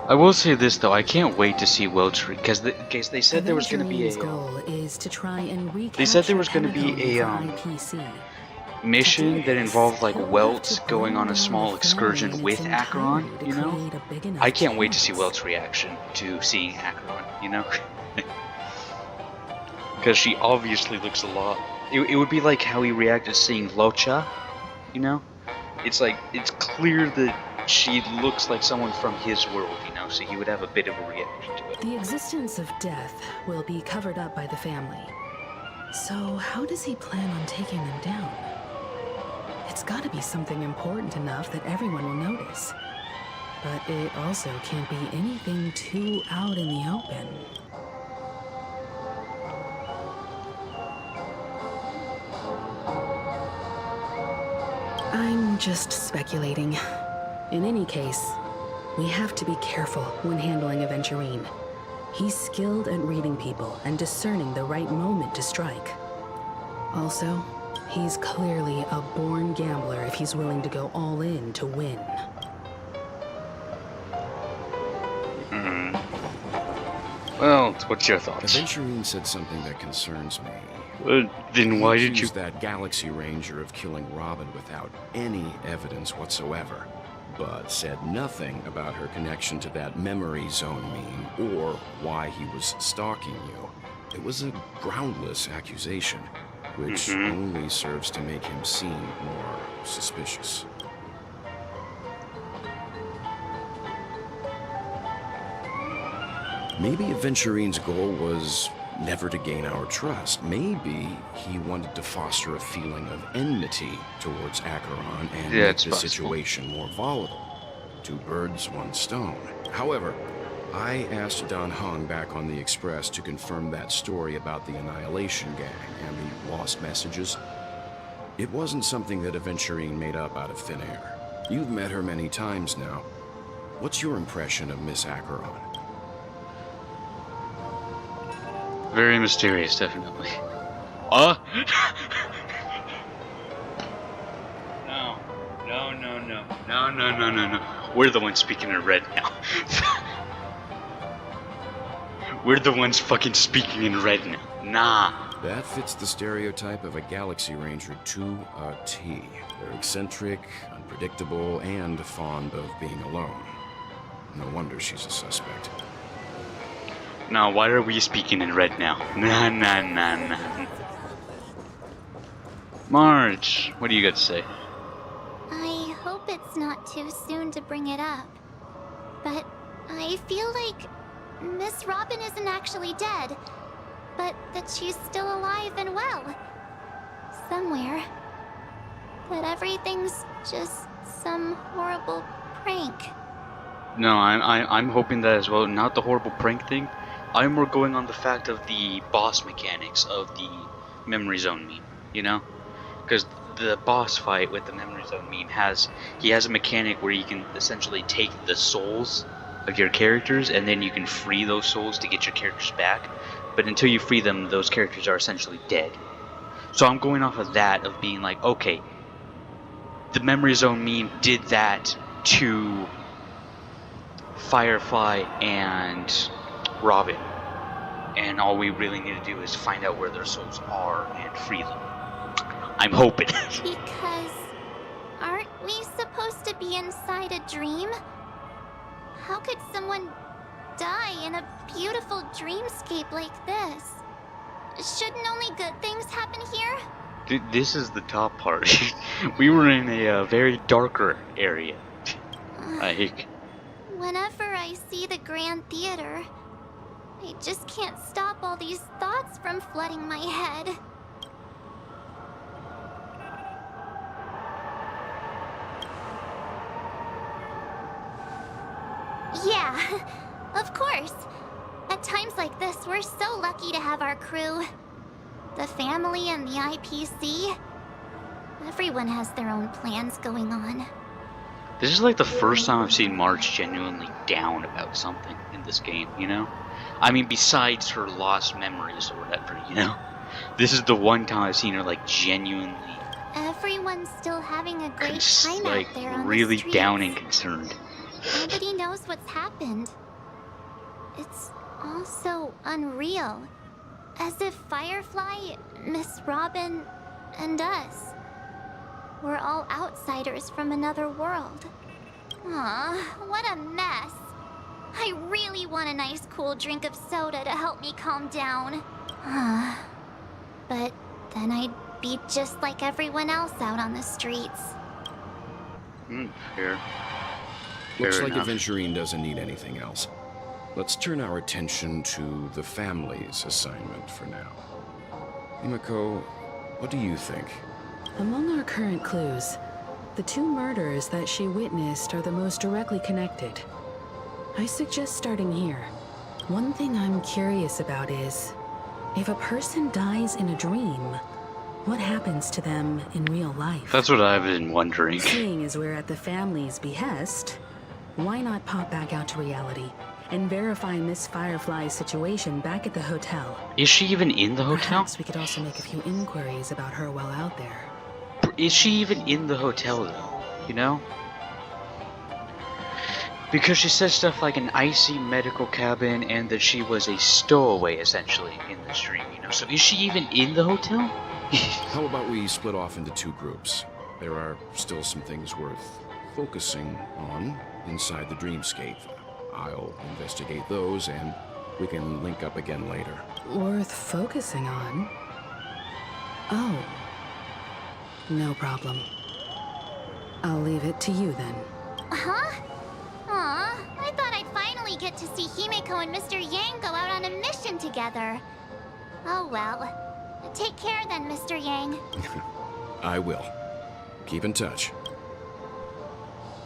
I will say this though, I can't wait to see Weltry, because they said there was going to be a. Goal is to try and they said there was going to be a mission that involved like Welt going on a small excursion with Acheron, you know? I can't wait to see Welt's reaction to seeing Acheron, you know? Because she obviously looks a lot. It would be like how he reacted seeing Locha, you know? It's like, it's clear that she looks like someone from his world, you know? So he would have a bit of a reaction to it. The existence of death will be covered up by the family. So how does he plan on taking them down? It's gotta be something important enough that everyone will notice. But it also can't be anything too out in the open. I'm just speculating. In any case, we have to be careful when handling Aventurine. He's skilled at reading people and discerning the right moment to strike. Also, he's clearly a born gambler if he's willing to go all in to win. Well, what's your thoughts? Aventurine said something that concerns me. Then why did you... that Galaxy Ranger of killing Robin without any evidence whatsoever, but said nothing about her connection to that memory zone meme or why he was stalking you. It was a groundless accusation, which only serves to make him seem more suspicious. Maybe Aventurine's goal was never to gain our trust. Maybe he wanted to foster a feeling of enmity towards Acheron and make the situation more volatile. Two birds, one stone. However, I asked Don Hung back on the Express to confirm that story about the Annihilation Gang and the lost messages. It wasn't something that Aventurine made up out of thin air. You've met her many times now. What's your impression of Miss Acheron? Very mysterious, definitely. No. We're the ones speaking in red now. We're the ones fucking speaking in red now. Nah. That fits the stereotype of a Galaxy Ranger to a T. They're eccentric, unpredictable, and fond of being alone. No wonder she's a suspect. Now, why are we speaking in red now? Nah. Marge, what do you got to say? I hope it's not too soon to bring it up, but I feel like Miss Robin isn't actually dead, but that she's still alive and well. Somewhere. That everything's just some horrible prank. No, I'm hoping that as well. Not the horrible prank thing. I'm more going on the fact of the boss mechanics of the Memory Zone meme, you know? Because the boss fight with the Memory Zone meme has a mechanic where you can essentially take the souls of your characters and then you can free those souls to get your characters back. But until you free them, those characters are essentially dead. So I'm going off of that, of being like, okay, the Memory Zone meme did that to Firefly and Robin, and all we really need to do is find out where their souls are and free them. I'm hoping. Because aren't we supposed to be inside a dream? How could someone die in a beautiful dreamscape like this? Shouldn't only good things happen here? This is the top part. We were in a very darker area. Like, whenever I see the Grand Theater, I just can't stop all these thoughts from flooding my head. Yeah, of course. At times like this, we're so lucky to have our crew. The family and the IPC. Everyone has their own plans going on. this is like the first time I've seen Marge genuinely down about something in this game, you know? I mean, besides her lost memories or whatever, you know? This is the one time I've seen her, like, genuinely... Everyone's still having a great time like, out there on really the streets. down and concerned. Nobody knows what's happened. It's all so unreal. As if Firefly, Miss Robin, and us we're all outsiders from another world. Aw, what a mess. I really want a nice cool drink of soda to help me calm down. But then I'd be just like everyone else out on the streets. Fair. Looks Fair like enough. Aventurine doesn't need anything else. Let's turn our attention to the family's assignment for now. Himiko, what do you think? Among our current clues, the two murders that she witnessed are the most directly connected. I suggest starting here. One thing I'm curious about is, if a person dies in a dream, what happens to them in real life? That's what I've been wondering. Seeing as we're at the family's behest, why not pop back out to reality and verify Miss Firefly's situation back at the hotel? Is she even in the hotel? Perhaps we could also make a few inquiries about her while out there. Is she even in the hotel, though? You know? Because she says stuff like an icy medical cabin and that she was a stowaway, essentially, in the dream, you know? So is she even in the hotel? How about we split off into two groups? There are still some things worth focusing on inside the dreamscape. I'll investigate those, and we can link up again later. Worth focusing on? Oh. No problem. I'll leave it to you then. Huh? Aw, I thought I'd finally get to see Himiko and Mr. Yang go out on a mission together. Oh well. Take care then, Mr. Yang. I will. Keep in touch.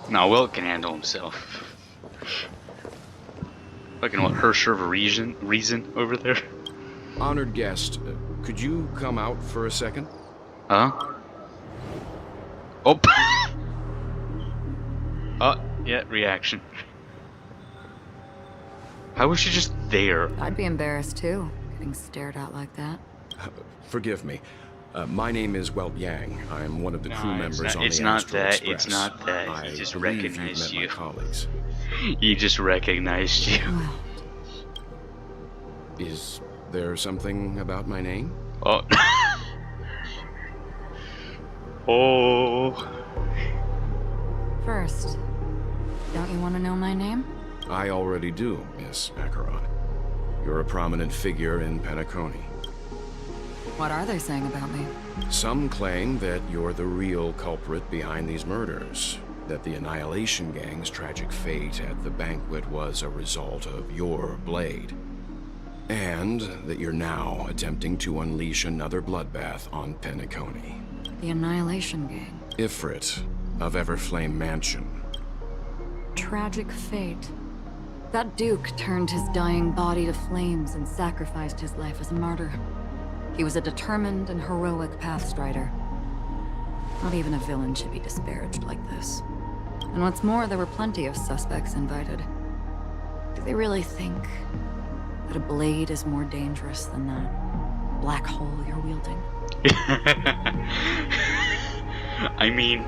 No, Will can handle himself. Fucking what, Hersher of reason over there? Honored guest, could you come out for a second? Huh? Oh! Yeah, reaction. How was she just there? I'd be embarrassed too, getting stared at like that. Forgive me. My name is Welt Yang. I'm one of the crew members on it's the not Astral that, Express. it's not that. I He just believe recognized you've met you. my colleagues. He just recognized you. Well, Is there something about my name? Oh. Oh. first, don't you want to know my name? I already do, Miss Acheron. You're a prominent figure in Penacony. What are they saying about me? Some claim that you're the real culprit behind these murders, that the Annihilation Gang's tragic fate at the banquet was a result of your blade, and that you're now attempting to unleash another bloodbath on Penacony. The Annihilation Gang. Ifrit of Everflame Mansion. Tragic fate. That Duke turned his dying body to flames and sacrificed his life as a martyr. He was a determined and heroic pathstrider. Not even a villain should be disparaged like this. And what's more, there were plenty of suspects invited. Do they really think that a blade is more dangerous than that black hole you're wielding? I mean,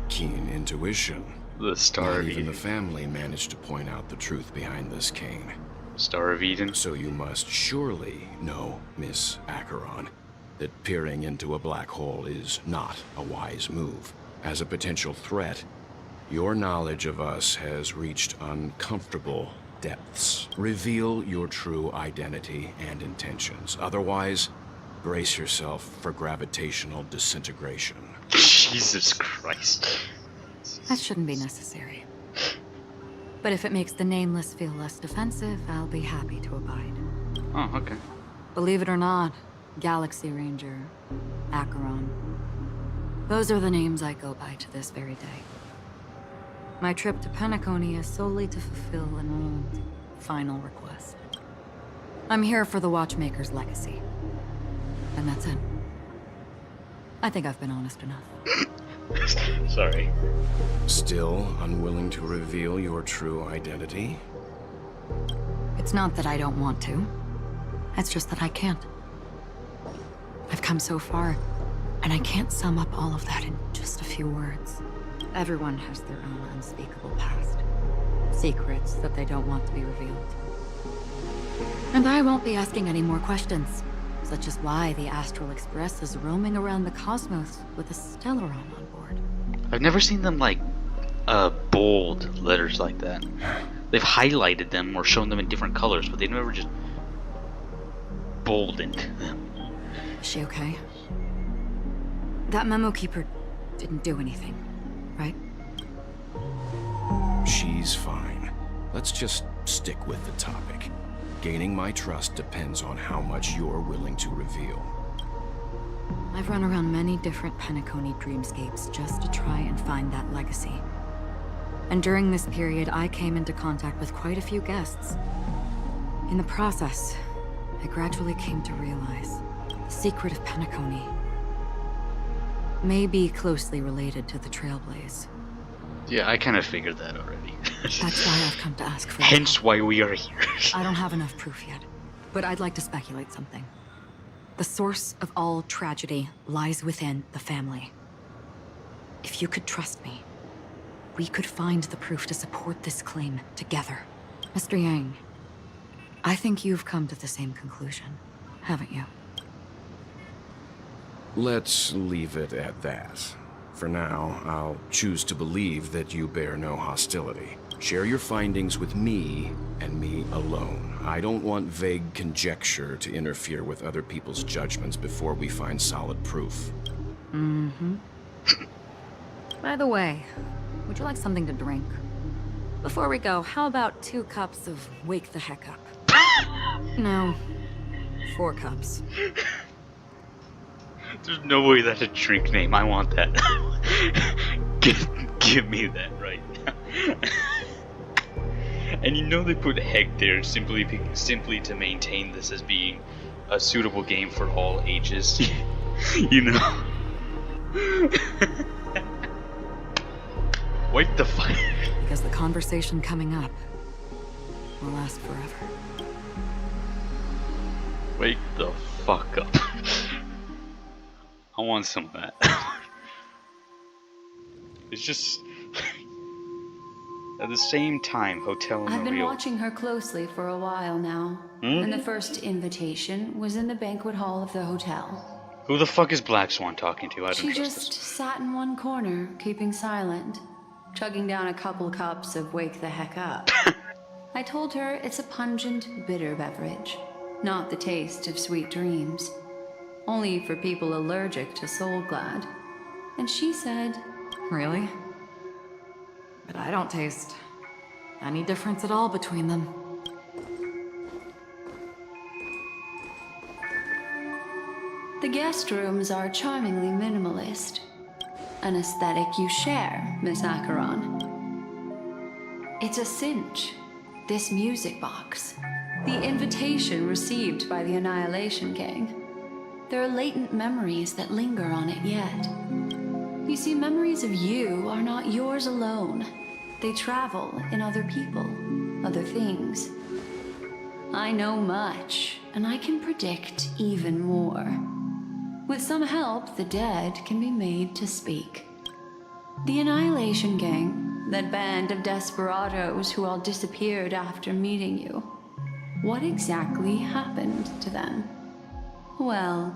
Keen intuition. the Star Not of even Eden. the family managed to point out the truth behind this cane. Star of Eden. So you must surely know, Miss Acheron, that peering into a black hole is not a wise move. As a potential threat, your knowledge of us has reached uncomfortable depths. Reveal your true identity and intentions. Otherwise, brace yourself for gravitational disintegration. Jesus Christ. That shouldn't be necessary. But if it makes the Nameless feel less defensive, I'll be happy to abide. Oh, okay. Believe it or not, Galaxy Ranger, Acheron. Those are the names I go by to this very day. My trip to Penacony is solely to fulfill an old, final request. I'm here for the Watchmaker's legacy. And that's it. I think I've been honest enough. Sorry. Still unwilling to reveal your true identity? It's not that I don't want to. It's just that I can't. I've come so far, and I can't sum up all of that in just a few words. Everyone has their own unspeakable past. Secrets that they don't want to be revealed. And I won't be asking any more questions, such as why the Astral Express is roaming around the cosmos with a Stellaron on board. I've never seen them like bold letters like that. They've highlighted them or shown them in different colors, but they've never just boldened them. Is she okay? That Memo Keeper didn't do anything, right? She's fine. Let's just stick with the topic. Gaining my trust depends on how much you're willing to reveal. I've run around many different Penacony dreamscapes just to try and find that legacy. And during this period, I came into contact with quite a few guests. In the process, I gradually came to realize the secret of Penacony may be closely related to the Trailblaze. Yeah, I kind of figured that already. That's why I've come to ask for Hence why we are here. I don't have enough proof yet, but I'd like to speculate something. The source of all tragedy lies within the family. If you could trust me, we could find the proof to support this claim together. Mr. Yang, I think you've come to the same conclusion, haven't you? Let's leave it at that. For now, I'll choose to believe that you bear no hostility. Share your findings with me, and me alone. I don't want vague conjecture to interfere with other people's judgments before we find solid proof. Mm-hmm. By the way, would you like something to drink? Before we go, how about 2 cups of Wake the Heck Up? No, 4 cups. There's no way that's a drink name. I want that. give me that right now. And you know they put heck there simply to maintain this as being a suitable game for all ages. You know? Wait the fuck. Because the conversation coming up will last forever. Wake the fuck up. I want some of that. It's just... At the same time, Hotel I've been Mario... watching her closely for a while now. And the first invitation was in the banquet hall of the hotel. Who the fuck is Black Swan talking to? I don't She trust just this. sat in one corner, keeping silent, chugging down a couple cups of Wake the Heck Up. I told her it's a pungent, bitter beverage, not the taste of sweet dreams. Only for people allergic to Soul Glad. And she said, Really? But I don't taste any difference at all between them. the guest rooms are charmingly minimalist. An aesthetic you share, Miss Acheron. It's a cinch, this music box. The invitation received by the Annihilation Gang. There are latent memories that linger on it yet. You see, memories of you are not yours alone. They travel in other people, other things. I know much, and I can predict even more. With some help, the dead can be made to speak. The Annihilation Gang, that band of desperados who all disappeared after meeting you. What exactly happened to them? Well,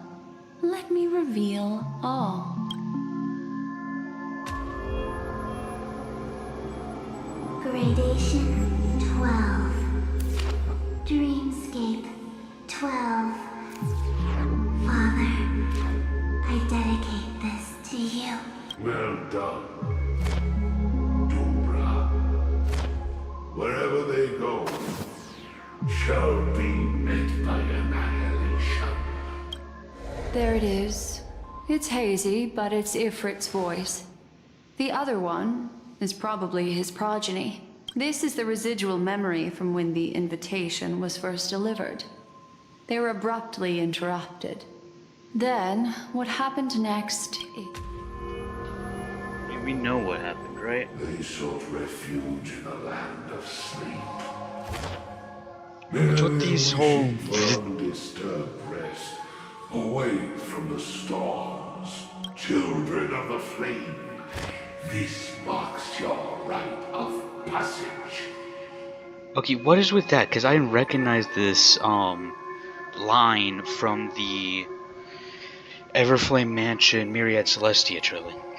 let me reveal all. Gradation 12. Dreamscape 12. Father, I dedicate this to you. Well done, Dumbra. Wherever they go, shall be met by annihilation. There it is. It's hazy, but it's Ifrit's voice. The other one is probably his progeny. This is the residual memory from when the invitation was first delivered. They were abruptly interrupted. Then, what happened next? We know what happened, right? They sought refuge in a land of sleep. What's with these whole... For undisturbed rest, away from the storms. Children of the flame, this marks your rite of passage. Okay, what is with that? Because I recognize this, line from the Everflame Mansion Myriad Celestia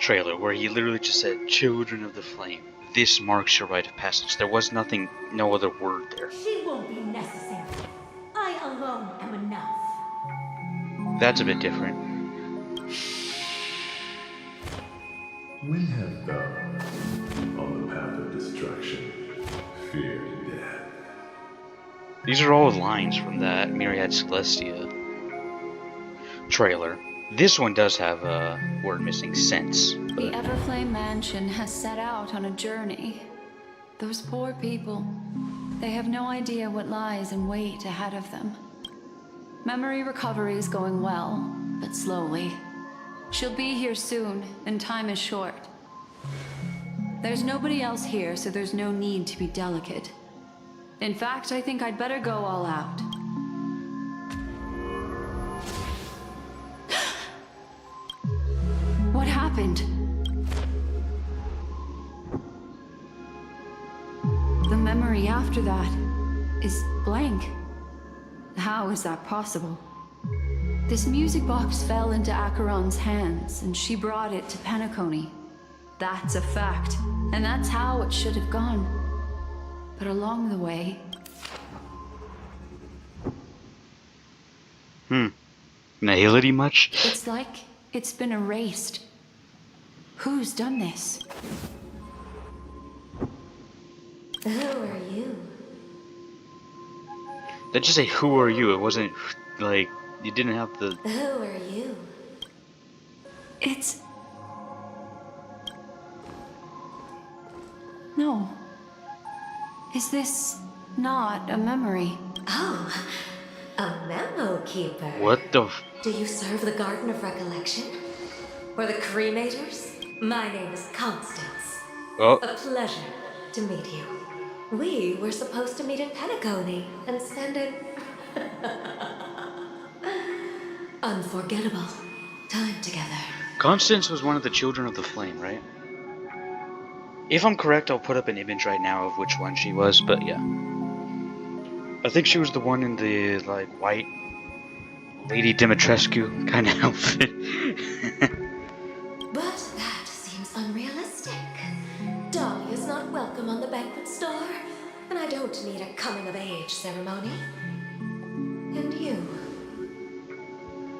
trailer, where he literally just said, Children of the Flame, this marks your rite of passage. There was nothing, no other word there. She won't be necessary. I alone am enough. That's a bit different. When have thou, on the path of destruction, feared death? These are all lines from that Myriad Celestia trailer. This one does have a word missing, sense. The But Everflame Mansion has set out on a journey. Those poor people, they have no idea what lies in wait ahead of them. Memory recovery is going well, but slowly. She'll be here soon, and time is short. There's nobody else here, so there's no need to be delicate. In fact, I think I'd better go all out. What happened? The memory after that is blank. How is that possible? This music box fell into Acheron's hands, and she brought it to Penacony. That's a fact, and that's how it should have gone. But along the way... Nihility much? It's like it's been erased. Who's done this? Who are you? Let's just say, who are you? It wasn't, like, you didn't have the... Who are you? It's... No. Is this not a memory? Oh, a memo keeper. What the f- Do you serve the Garden of Recollection? Or the Cremators? My name is Constance. Oh, A pleasure to meet you. We were supposed to meet in Pentacone and spend an unforgettable time together. Constance was one of the children of the flame, right? If I'm correct, I'll put up an image right now of which one she was, but yeah. I think she was the one in the, like, white Lady Dimitrescu kind of outfit. But that seems unrealistic. Dolly is not welcome on the banquet store, and I don't need a coming-of-age ceremony. And you?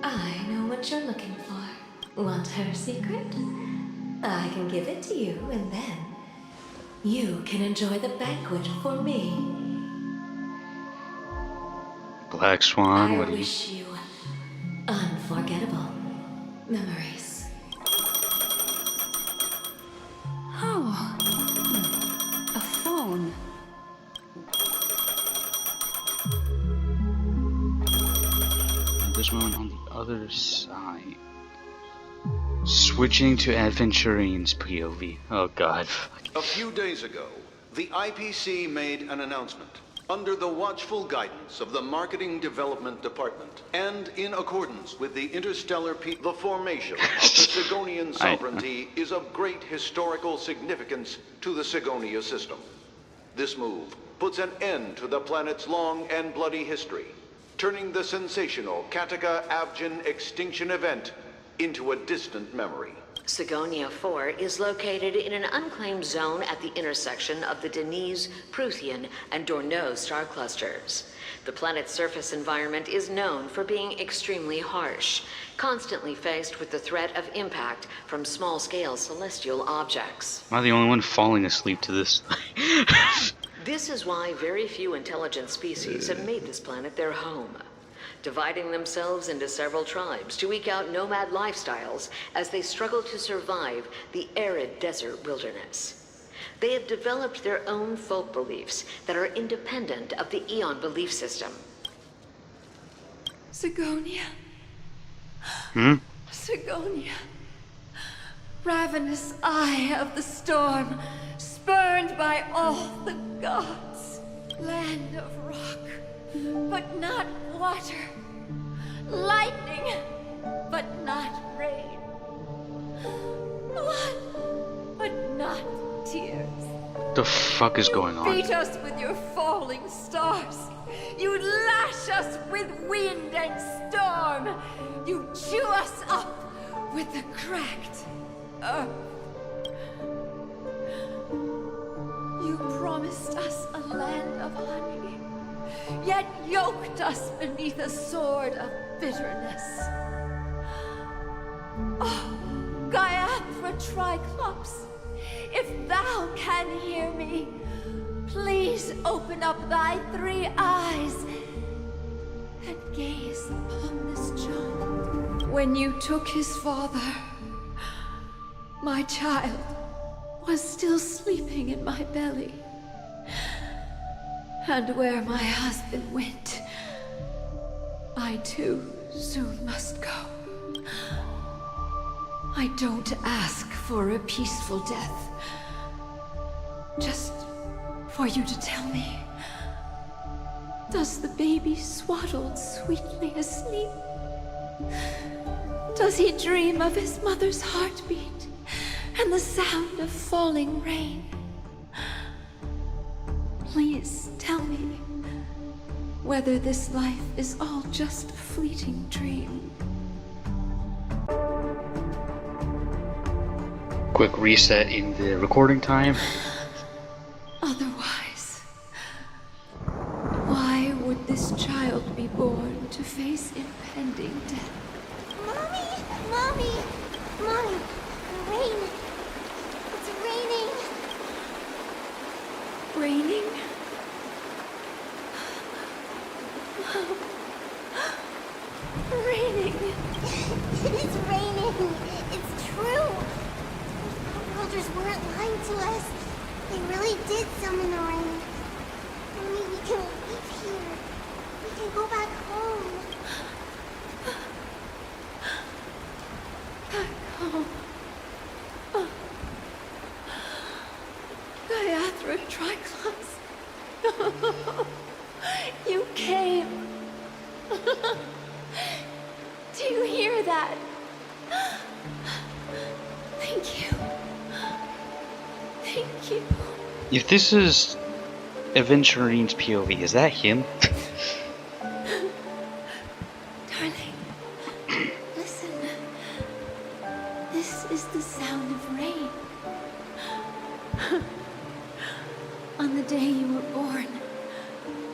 I know what you're looking for. Want her secret? I can give it to you, and then you can enjoy the banquet for me. Black Swan, I what do you... wish you unforgettable memories. Oh. A phone. At this moment on the other side. Switching to Adventurine's POV. Oh god. A few days ago, the IPC made an announcement. Under the watchful guidance of the Marketing Development Department, and in accordance with the Interstellar the formation of the Sigonian sovereignty is of great historical significance to the Sigonia system. This move puts an end to the planet's long and bloody history, turning the sensational Kataka-Abjin extinction event into a distant memory. Sigonia 4 is located in an unclaimed zone at the intersection of the Denise, Prothean, and Dorneau star clusters. The planet's surface environment is known for being extremely harsh, constantly faced with the threat of impact from small-scale celestial objects. Am I the only one falling asleep to this? This is why very few intelligent species have made this planet their home, dividing themselves into several tribes to eke out nomad lifestyles as they struggle to survive the arid desert wilderness. They have developed their own folk beliefs that are independent of the Eon belief system. Sigonia. Sigonia. Ravenous eye of the storm, spurned by all the gods. Land of rock, but not water. Lightning, but not rain. Blood, but not tears. What the fuck is going on? Beat us with your falling stars. You lash us with wind and storm. You chew us up with the cracked earth. You promised us a land of honey, yet yoked us beneath a sword of bitterness. Oh, Gaiathra Triclops, if thou can hear me, please open up thy 3 eyes and gaze upon this child. When you took his father, my child was still sleeping in my belly. And where my husband went, I too soon must go. I don't ask for a peaceful death. Just for you to tell me, does the baby swaddled sweetly asleep? Does he dream of his mother's heartbeat and the sound of falling rain? Please tell me whether this life is all just a fleeting dream. Quick reset in the recording time. Otherwise, why would this child be born to face impending death? Mommy! Mommy! Mommy! Rain! It's raining! Raining? Raining! It's raining! It's true! Our elders weren't lying to us. They really did summon the rain. Maybe we can leave here. We can go back home. Back home. Gayatri Triclops. You came. Do you hear that? Thank you. Thank you. If this is Aventurine's POV, is that him? Darling, listen. This is the sound of rain. On the day you were born,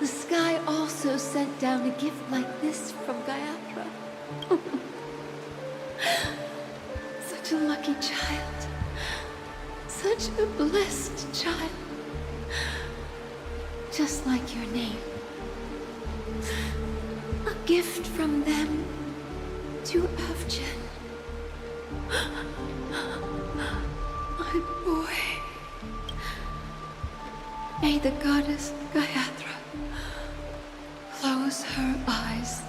the sky also sent down a gift like this from Gayatri. Such a lucky child. Such a blessed child. Just like your name. A gift from them to Avjen. My boy. May the goddess Gayatri close her eyes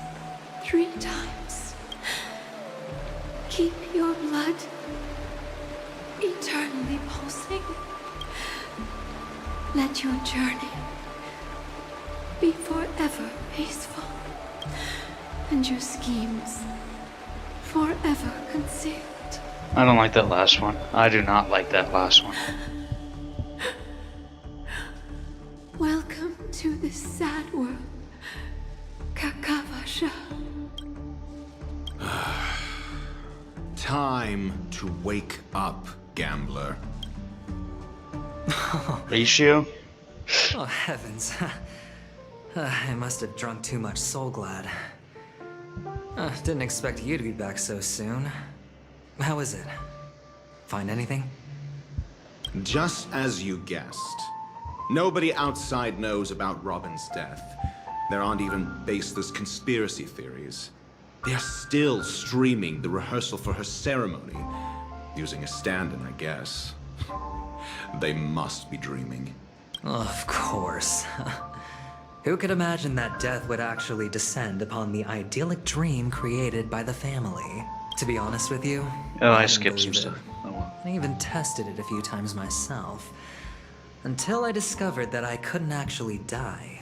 3 times. Keep your blood eternally pulsing. Let your journey be forever peaceful, and your schemes forever concealed. I don't like that last one. I do not like that last one. Welcome to this sad world, Kakavasha. Time to wake up, gambler. Ratio? Oh, heavens. I must have drunk too much Soul Glad. Didn't expect you to be back so soon. How is it? Find anything? Just as you guessed. Nobody outside knows about Robin's death. There aren't even baseless conspiracy theories. They're still streaming the rehearsal for her ceremony. Using a stand-in, I guess. They must be dreaming. Of course. Who could imagine that death would actually descend upon the idyllic dream created by the family? To be honest with you, Oh, I didn't skipped some believe stuff. it. Oh well. I even tested it a few times myself. Until I discovered that I couldn't actually die.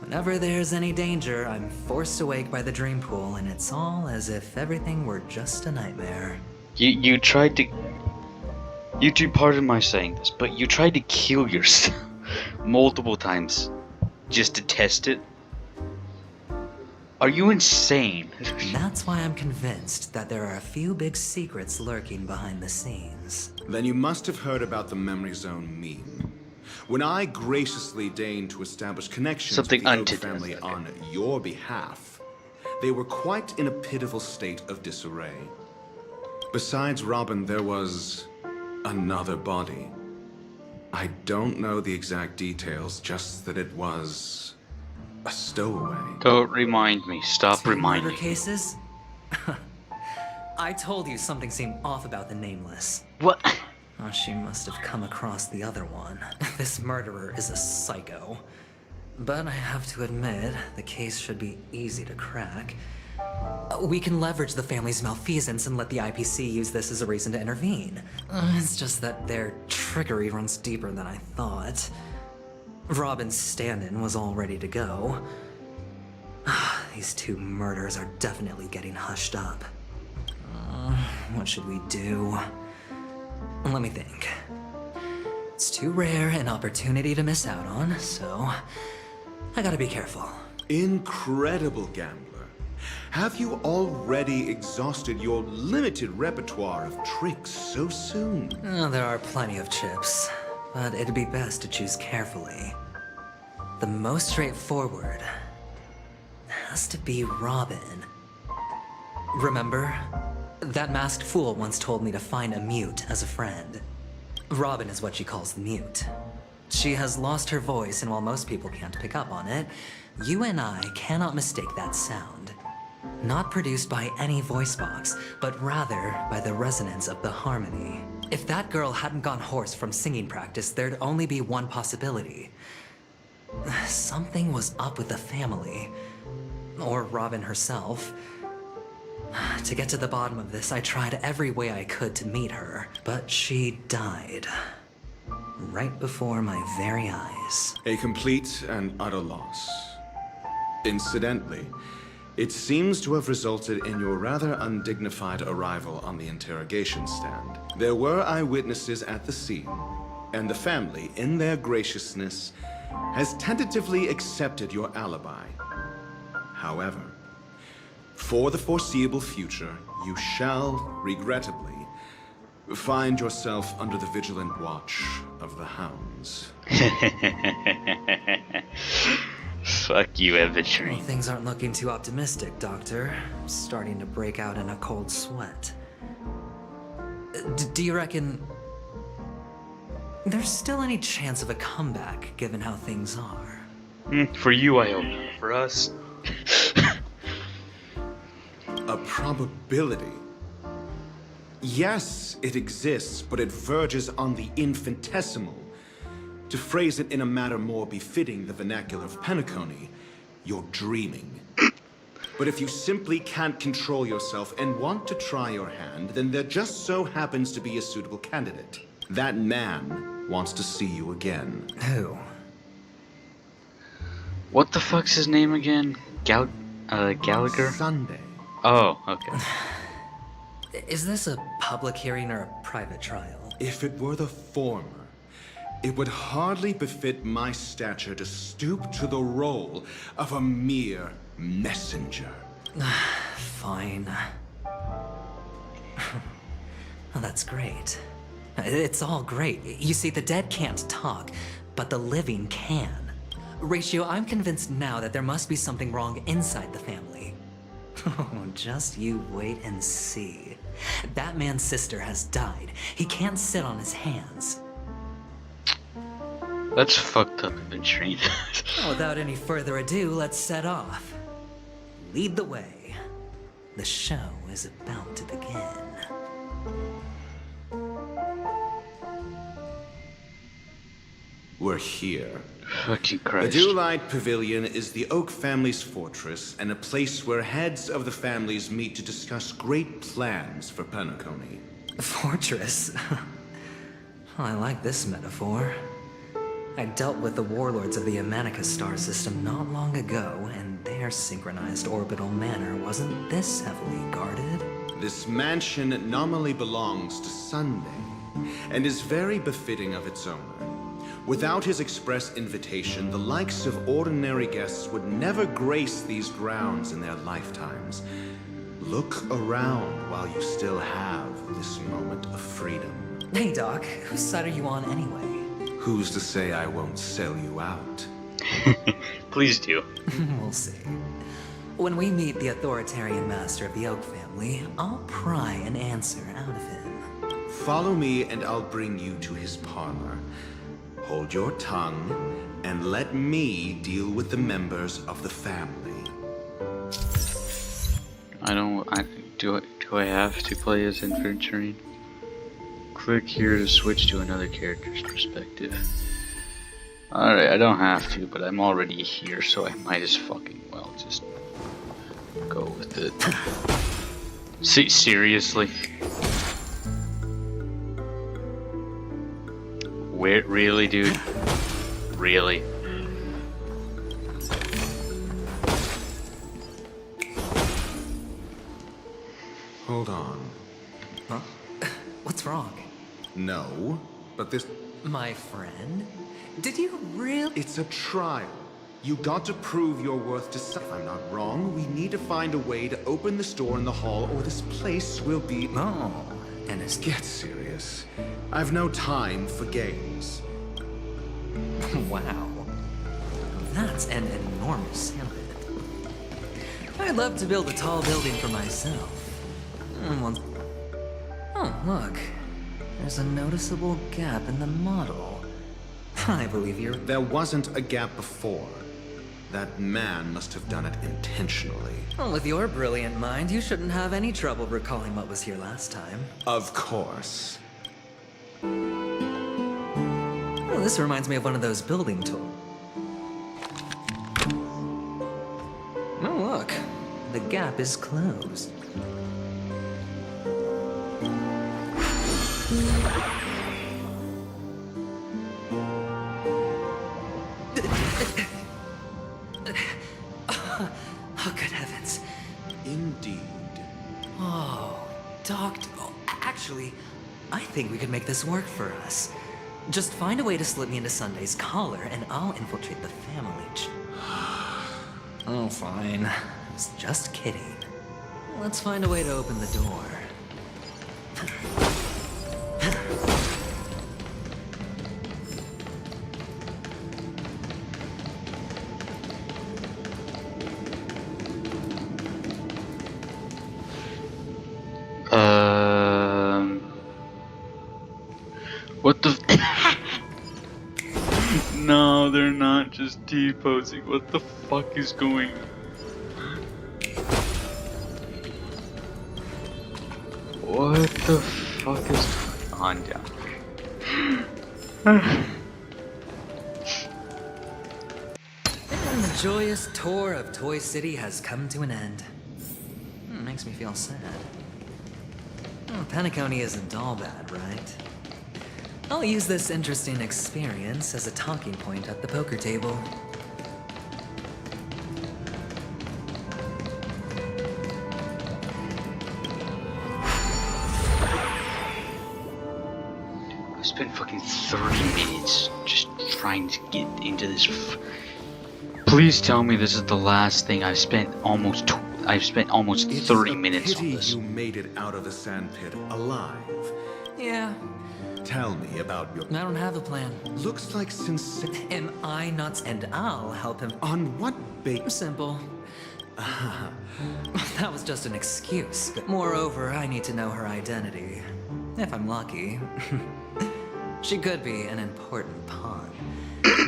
Whenever there's any danger, I'm forced awake by the dream pool, and it's all as if everything were just a nightmare. You tried to... You do pardon my saying this, but you tried to kill yourself multiple times just to test it? Are you insane? That's why I'm convinced that there are a few big secrets lurking behind the scenes. Then you must have heard about the Memory Zone meme. When I graciously deigned to establish connections Something with the Oak unto family death, on your behalf, they were quite in a pitiful state of disarray. Besides Robin, there was another body. I don't know the exact details, just that it was a stowaway. Don't remind me. Stop 2 reminding murder me. cases? I told you something seemed off about the Nameless. What? Oh, she must have come across the other one. This murderer is a psycho. But I have to admit, the case should be easy to crack. We can leverage the family's malfeasance and let the IPC use this as a reason to intervene. It's just that their trickery runs deeper than I thought. Robin's stand-in was all ready to go. These 2 murders are definitely getting hushed up. What should we do? Let me think. It's too rare an opportunity to miss out on, so I gotta be careful. Incredible gambler. Have you already exhausted your limited repertoire of tricks so soon? There are plenty of chips, but it'd be best to choose carefully. The most straightforward has to be Robin. Remember? That masked fool once told me to find a mute as a friend. Robin is what she calls the mute. She has lost her voice, and while most people can't pick up on it, you and I cannot mistake that sound. Not produced by any voice box, but rather by the resonance of the harmony. If that girl hadn't gone hoarse from singing practice, there'd only be one possibility. Something was up with the family. Or Robin herself. To get to the bottom of this, I tried every way I could to meet her, but she died. Right before my very eyes. A complete and utter loss. Incidentally, it seems to have resulted in your rather undignified arrival on the interrogation stand. There were eyewitnesses at the scene, and the family, in their graciousness, has tentatively accepted your alibi. However, for the foreseeable future, you shall, regrettably, find yourself under the vigilant watch of the hounds. Fuck you, Infantry. Well, things aren't looking too optimistic, Doctor. I'm starting to break out in a cold sweat. Do you reckon there's still any chance of a comeback, given how things are? For you, I hope. For us... A probability? Yes, it exists, but it verges on the infinitesimal. To phrase it in a manner more befitting the vernacular of Penacony, you're dreaming. But if you simply can't control yourself and want to try your hand, then there just so happens to be a suitable candidate. That man wants to see you again. Who? What the fuck's his name again? Gallagher? Sunday. Oh, okay. Is this a public hearing or a private trial? If it were the former, it would hardly befit my stature to stoop to the role of a mere messenger. Fine. Well, that's great. It's all great. You see, the dead can't talk, but the living can. Ratio, I'm convinced now that there must be something wrong inside the family. Oh, just you wait and see. That man's sister has died. He can't sit on his hands. That's fucked up, Infantry. Without any further ado, let's set off. Lead the way. The show is about to begin. We're here. Fucking The Christ. Dewlight Pavilion is the Oak family's fortress and a place where heads of the families meet to discuss great plans for Penacony. Fortress? I like this metaphor. I dealt with the warlords of the Amanicus star system not long ago, and their synchronized orbital manor wasn't this heavily guarded. This mansion nominally belongs to Sunday, and is very befitting of its owner. Without his express invitation, the likes of ordinary guests would never grace these grounds in their lifetimes. Look around while you still have this moment of freedom. Hey, Doc, whose side are you on anyway? Who's to say I won't sell you out? Please do. We'll see. When we meet the authoritarian master of the Oak family, I'll pry an answer out of him. Follow me and I'll bring you to his parlor. Hold your tongue, and let me deal with the members of the family. Do I have to play as Infantry? Click here to switch to another character's perspective. Alright, I don't have to, but I'm already here, so I might as fucking well just go with it. See, seriously? Where, really, dude? Really? Hold on. Huh? What's wrong? No, but this... My friend? Did you really? It's a trial. You got to prove your worth to some... If I'm not wrong, we need to find a way to open this door in the hall, or this place will be... Oh, and Get serious. I've no time for games. Wow. That's an enormous helmet. I'd love to build a tall building for myself. Oh, look. There's a noticeable gap in the model. I believe you're... There wasn't a gap before. That man must have done it intentionally. Well, with your brilliant mind, you shouldn't have any trouble recalling what was here last time. Of course. Oh, this reminds me of one of those building tours. Oh, look. The gap is closed. Oh, good heavens. Indeed. Oh, Doctor. Oh, actually, I think we could make this work for us. Just find a way to slip me into Sunday's collar, and I'll infiltrate the family. Oh, fine. I was just kidding. Let's find a way to open the door. What the? No, they're not just T-posing. What the fuck is going on? What the fuck is going on down here? And the joyous tour of Toy City has come to an end. Makes me feel sad. Oh, Penacony isn't all bad, right? I'll use this interesting experience as a talking point at the poker table. I spent fucking 30 minutes just trying to get into this. Please tell me this is the last thing. I've spent almost 30 minutes on this. You made it out of the sandpit alive. Yeah. Tell me about your... I don't have a plan. Looks like sincere... Am I nuts? And I'll help him. On what basis? Simple. That was just an excuse. Moreover, I need to know her identity. If I'm lucky. She could be an important pawn.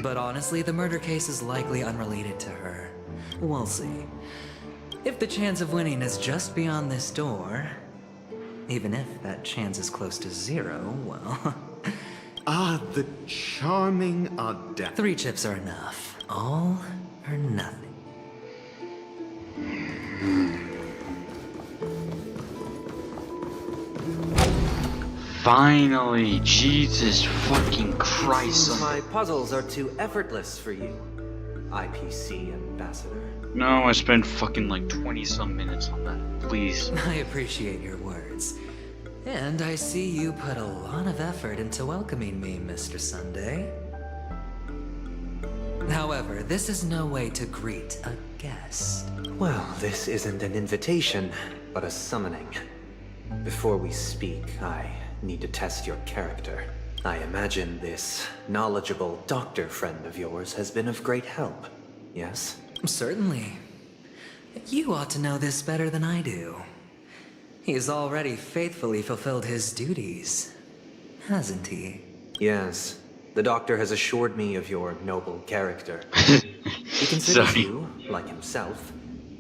But honestly, the murder case is likely unrelated to her. We'll see. If the chance of winning is just beyond this door, even if that chance is close to 0, well... the charming adept. 3 chips are enough. All or nothing. Finally, Jesus fucking Christ. My puzzles are too effortless for you, IPC ambassador. No, I spent fucking like 20-some minutes on that. Please. I appreciate your words. And I see you put a lot of effort into welcoming me, Mr. Sunday. However, this is no way to greet a guest. Well, this isn't an invitation, but a summoning. Before we speak, I need to test your character. I imagine this knowledgeable doctor friend of yours has been of great help, yes? Certainly. You ought to know this better than I do. He's already faithfully fulfilled his duties, hasn't he? Yes. The doctor has assured me of your noble character. He considers you, like himself,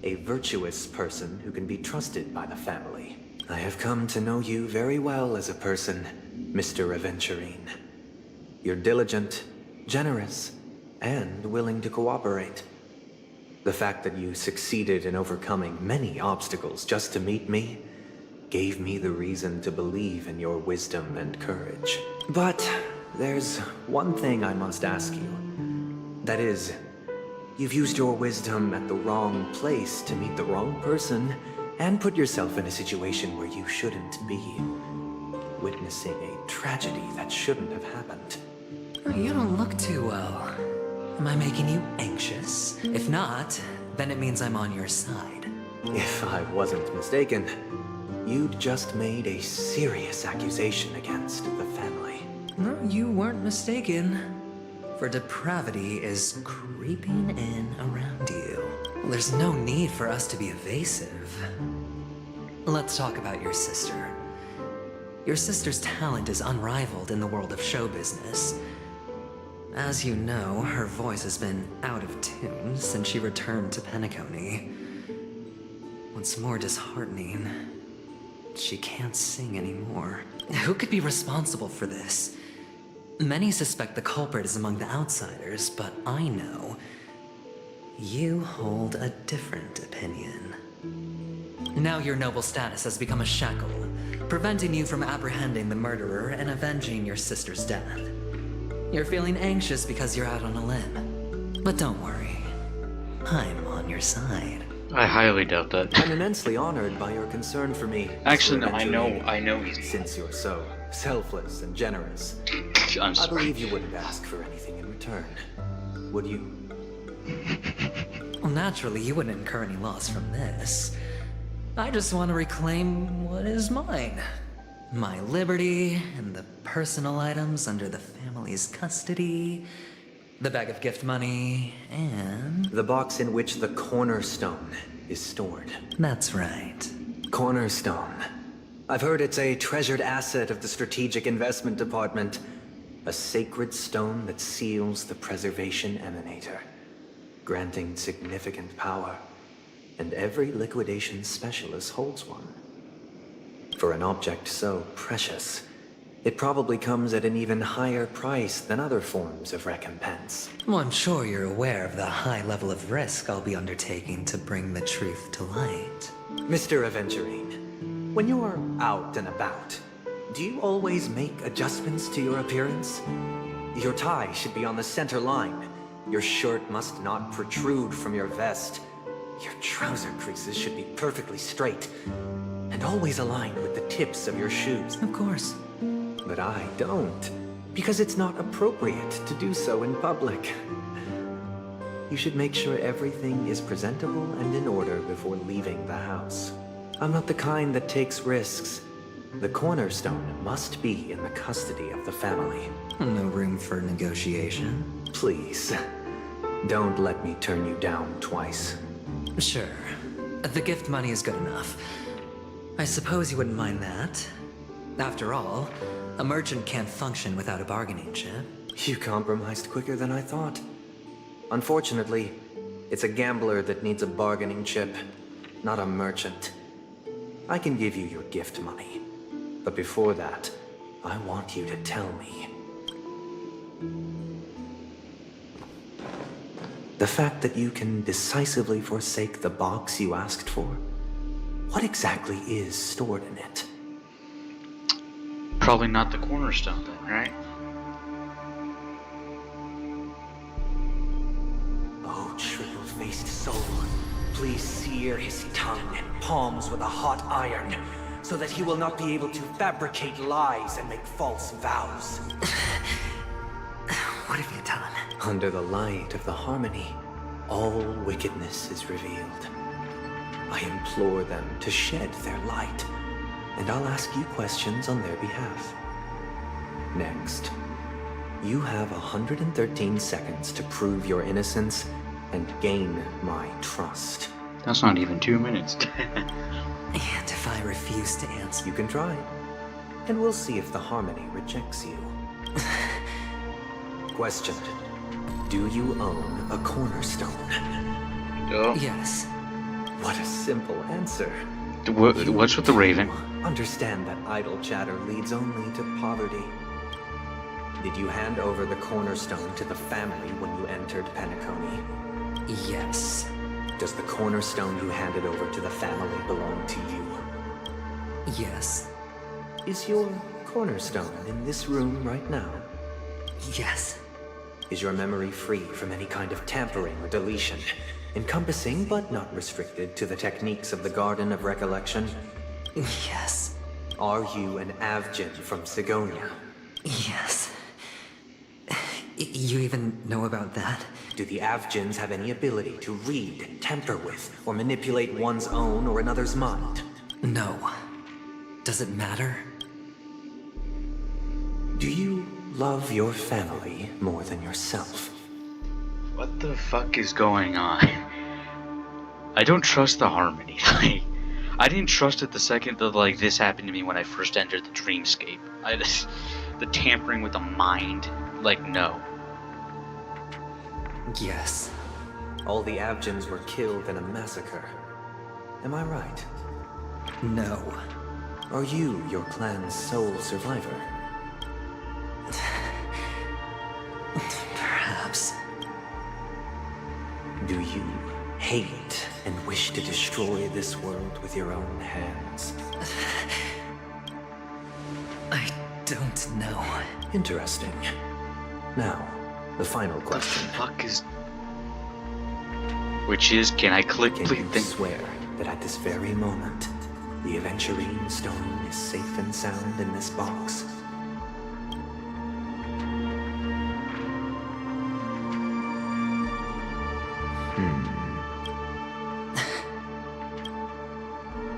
a virtuous person who can be trusted by the family. I have come to know you very well as a person, Mr. Aventurine. You're diligent, generous, and willing to cooperate. The fact that you succeeded in overcoming many obstacles just to meet me gave me the reason to believe in your wisdom and courage. But there's one thing I must ask you. That is, you've used your wisdom at the wrong place to meet the wrong person and put yourself in a situation where you shouldn't be, witnessing a tragedy that shouldn't have happened. You don't look too well. Am I making you anxious? If not, then it means I'm on your side. If I wasn't mistaken, you'd just made a serious accusation against the family. No, you weren't mistaken. For depravity is creeping in around you. There's no need for us to be evasive. Let's talk about your sister. Your sister's talent is unrivaled in the world of show business. As you know, her voice has been out of tune since she returned to Penacony. What's more disheartening, she can't sing anymore. Who could be responsible for this? Many suspect the culprit is among the outsiders, but I know you hold a different opinion. Now your noble status has become a shackle, preventing you from apprehending the murderer and avenging your sister's death. You're feeling anxious because you're out on a limb. But don't worry, I'm on your side. I highly doubt that. I'm immensely honored by your concern for me. Actually, no, Mr. I know he's... Since you're so selfless and generous, I'm sorry. I believe you wouldn't ask for anything in return, would you? Well, naturally, you wouldn't incur any loss from this. I just want to reclaim what is mine. My liberty and the personal items under the family's custody, the bag of gift money, and... the box in which the Cornerstone is stored. That's right. Cornerstone. I've heard it's a treasured asset of the Strategic Investment Department. A sacred stone that seals the Preservation Emanator, granting significant power. And every liquidation specialist holds one. For an object so precious, it probably comes at an even higher price than other forms of recompense. Well, I'm sure you're aware of the high level of risk I'll be undertaking to bring the truth to light. Mr. Aventurine, when you're out and about, do you always make adjustments to your appearance? Your tie should be on the center line. Your shirt must not protrude from your vest. Your trouser creases should be perfectly straight, and always aligned with the tips of your shoes. Of course. But I don't, because it's not appropriate to do so in public. You should make sure everything is presentable and in order before leaving the house. I'm not the kind that takes risks. The Cornerstone must be in the custody of the family. No room for negotiation. Please, don't let me turn you down twice. Sure. The gift money is good enough. I suppose you wouldn't mind that. After all, a merchant can't function without a bargaining chip. You compromised quicker than I thought. Unfortunately, it's a gambler that needs a bargaining chip, not a merchant. I can give you your gift money, but before that, I want you to tell me. The fact that you can decisively forsake the box you asked for, what exactly is stored in it? Probably not the Cornerstone then, right? Oh, triple-faced soul, please sear his tongue and palms with a hot iron, so that he will not be able to fabricate lies and make false vows. What have you done? Under the light of the harmony, all wickedness is revealed. I implore them to shed their light, and I'll ask you questions on their behalf. Next, you have 113 seconds to prove your innocence and gain my trust. That's not even 2 minutes. And if I refuse to answer... You can try, and we'll see if the harmony rejects you. Question. Do you own a Cornerstone? Oh. Yes. What a simple answer. What's with the Raven? Understand that idle chatter leads only to poverty. Did you hand over the Cornerstone to the family when you entered Penacony? Yes. Does the Cornerstone you handed over to the family belong to you? Yes. Is your Cornerstone in this room right now? Yes. Is your memory free from any kind of tampering or deletion, encompassing but not restricted to the techniques of the Garden of Recollection? Yes. Are you an Avgin from Sigonia? Yes. You even know about that? Do the Avgins have any ability to read, tamper with, or manipulate one's own or another's mind? No. Does it matter? Do you love your family more than yourself? What the fuck is going on? I don't trust the harmony. I didn't trust it the second that this happened to me when I first entered the dreamscape. The tampering with the mind, no. Yes. All the Avgins were killed in a massacre. Am I right? No. Are you your clan's sole survivor? hate and wish to destroy this world with your own hands. I don't know. Interesting. Now, the final question. Fuck is... Which is, can I click Can please you think? swear that at this very moment, the Aventurine Stone is safe and sound in this box?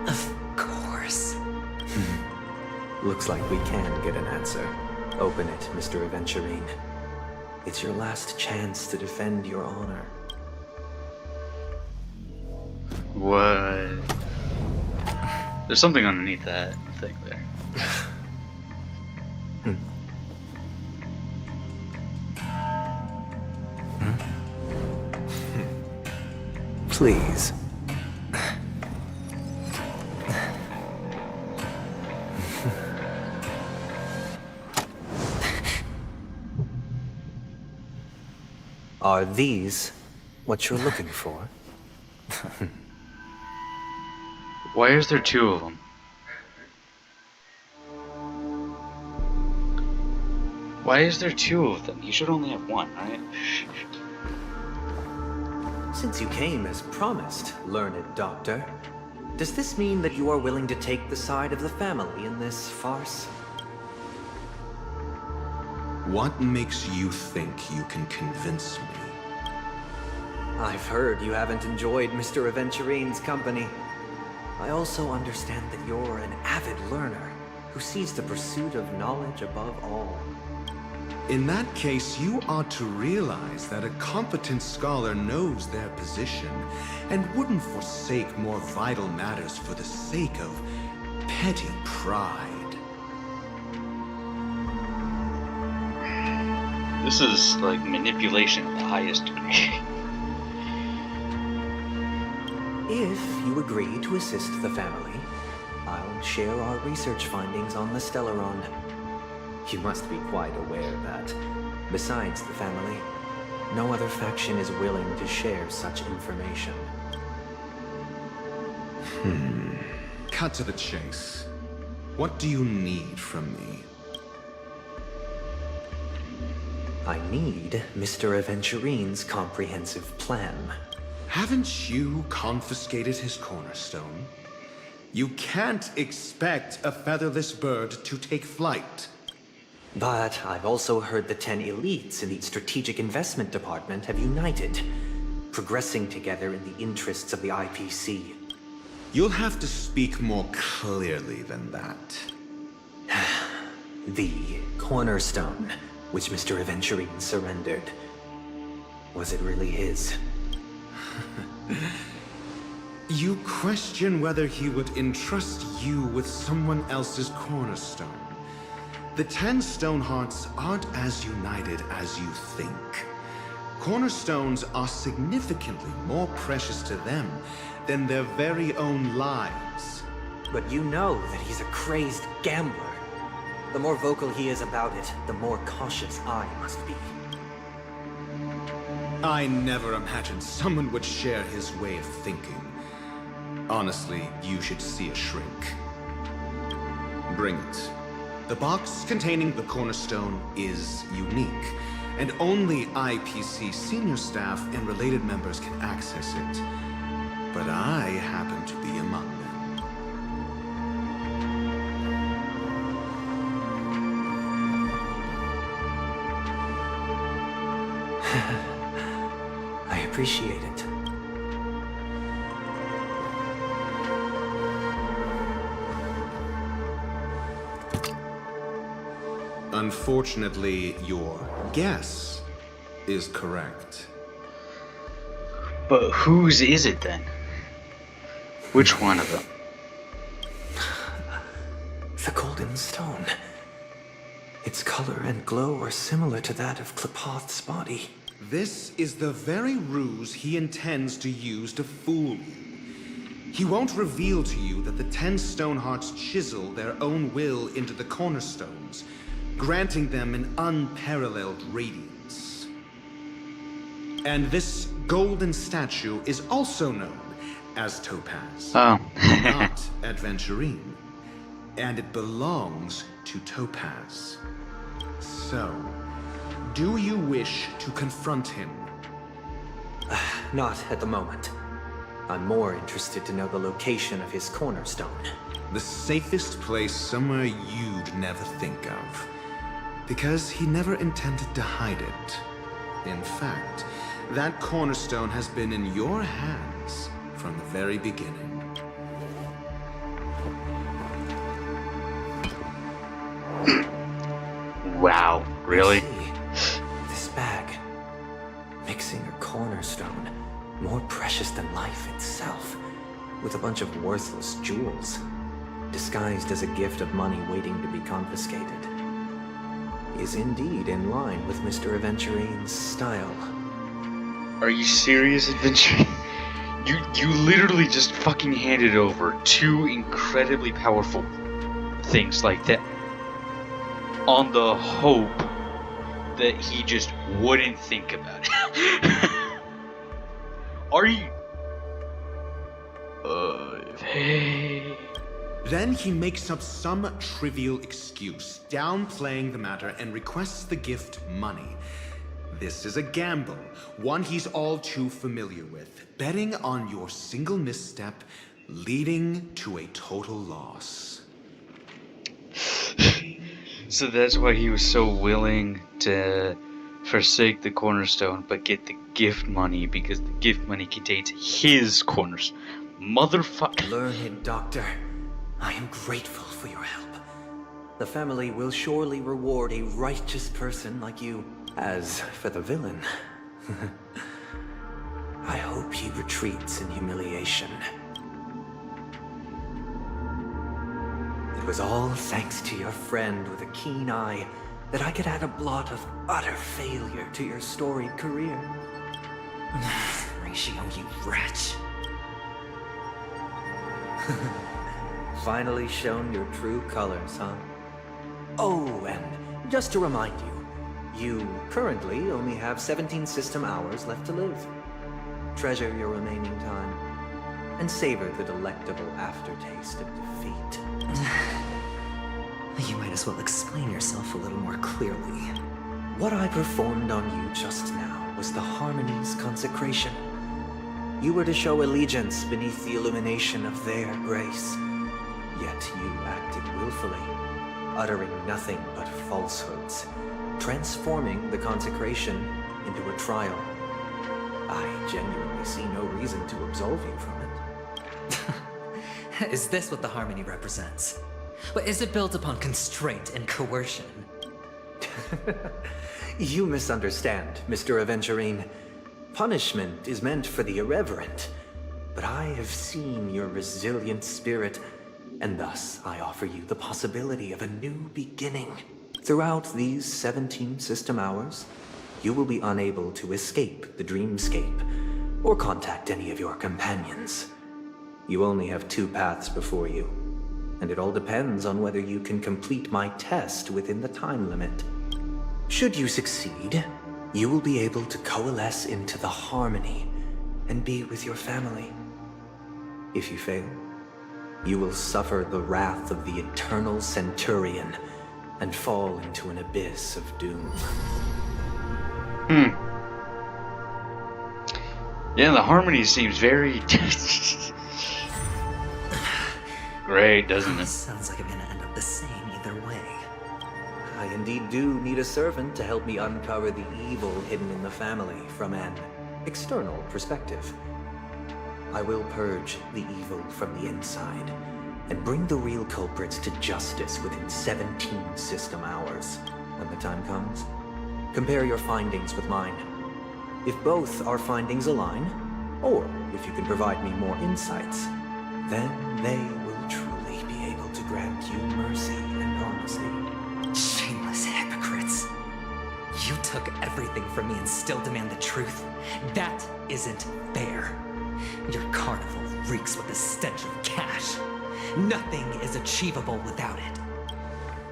Of course. Looks like we can get an answer. Open it, Mr. Aventurine. It's your last chance to defend your honor. What? There's something underneath that thing there. Please. Are these what you're looking for? Why is there two of them? Why is there two of them? You should only have one, right? Since you came as promised, learned doctor, does this mean that you are willing to take the side of the family in this farce? What makes you think you can convince me? I've heard you haven't enjoyed Mr. Aventurine's company. I also understand that you're an avid learner who sees the pursuit of knowledge above all. In that case, you ought to realize that a competent scholar knows their position and wouldn't forsake more vital matters for the sake of petty pride. This is like manipulation at the highest degree. If you agree to assist the family, I'll share our research findings on the Stellaron. You must be quite aware that, besides the family, no other faction is willing to share such information. Cut to the chase. What do you need from me? I need Mr. Aventurine's comprehensive plan. Haven't you confiscated his cornerstone? You can't expect a featherless bird to take flight. But I've also heard the 10 elites in the Strategic Investment Department have united, progressing together in the interests of the IPC. You'll have to speak more clearly than that. The cornerstone, which Mr. Aventurine surrendered. Was it really his? You question whether he would entrust you with someone else's cornerstone. The 10 Stonehearts aren't as united as you think. Cornerstones are significantly more precious to them than their very own lives. But you know that he's a crazed gambler. The more vocal he is about it, the more cautious I must be. I never imagined someone would share his way of thinking. Honestly, you should see a shrink. Bring it. The box containing the cornerstone is unique, and only IPC senior staff and related members can access it. But I happen to be among them. I appreciate it. Unfortunately, your guess is correct. But whose is it then? Which one of them? The Golden Stone. Its color and glow are similar to that of Klepoth's body. This is the very ruse he intends to use to fool you. He won't reveal to you that the 10 Stonehearts chisel their own will into the cornerstones, granting them an unparalleled radiance. And this golden statue is also known as Topaz. Oh. Not Adventurine. And it belongs to Topaz. So, do you wish to confront him? Not at the moment. I'm more interested to know the location of his cornerstone. The safest place somewhere you'd never think of. Because he never intended to hide it. In fact, that cornerstone has been in your hands from the very beginning. Wow, really? This bag, mixing a cornerstone, more precious than life itself, with a bunch of worthless jewels, disguised as a gift of money waiting to be confiscated, is indeed in line with Mr. Aventurine's style. Are you serious, Adventurine? You literally just fucking handed over two incredibly powerful things like that on the hope that he just wouldn't think about it. Are you... hey... Then he makes up some trivial excuse, downplaying the matter, and requests the gift money. This is a gamble, one he's all too familiar with, betting on your single misstep, leading to a total loss. So that's why he was so willing to forsake the cornerstone, but get the gift money, because the gift money contains his cornerstone. Motherfucker. Learn it, Doctor. I am grateful for your help. The family will surely reward a righteous person like you. As for the villain, I hope he retreats in humiliation. It was all thanks to your friend with a keen eye that I could add a blot of utter failure to your storied career. Ratio, you wretch. Finally shown your true colors, huh? Oh, and just to remind you, you currently only have 17 system hours left to live. Treasure your remaining time, and savor the delectable aftertaste of defeat. You might as well explain yourself a little more clearly. What I performed on you just now was the Harmony's consecration. You were to show allegiance beneath the illumination of their grace. Yet you acted willfully, uttering nothing but falsehoods, transforming the consecration into a trial. I genuinely see no reason to absolve you from it. Is this what the Harmony represents? But is it built upon constraint and coercion? You misunderstand, Mr. Aventurine. Punishment is meant for the irreverent, but I have seen your resilient spirit, and thus I offer you the possibility of a new beginning. Throughout these 17 system hours, you will be unable to escape the dreamscape or contact any of your companions. You only have 2 paths before you, and it all depends on whether you can complete my test within the time limit. Should you succeed, you will be able to coalesce into the Harmony and be with your family. If you fail, you will suffer the wrath of the Eternal Centurion and fall into an abyss of doom. Yeah, the Harmony seems very great, doesn't it? Sounds like I'm gonna end up the same either way. I indeed do need a servant to help me uncover the evil hidden in the family from an external perspective. I will purge the evil from the inside and bring the real culprits to justice within 17 system hours. When the time comes, compare your findings with mine. If both our findings align, or if you can provide me more insights, then they will truly be able to grant you mercy and honesty. Shameless hypocrites. You took everything from me and still demand the truth? That isn't fair. Your carnival reeks with the stench of cash. Nothing is achievable without it.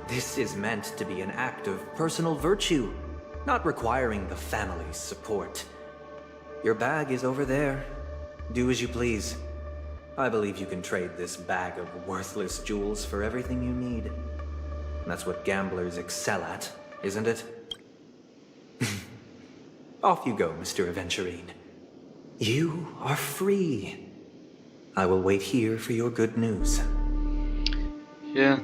This is meant to be an act of personal virtue, not requiring the family's support. Your bag is over there. Do as you please. I believe you can trade this bag of worthless jewels for everything you need. That's what gamblers excel at, isn't it? Off you go, Mr. Aventurine. You are free. I will wait here for your good news. Yeah.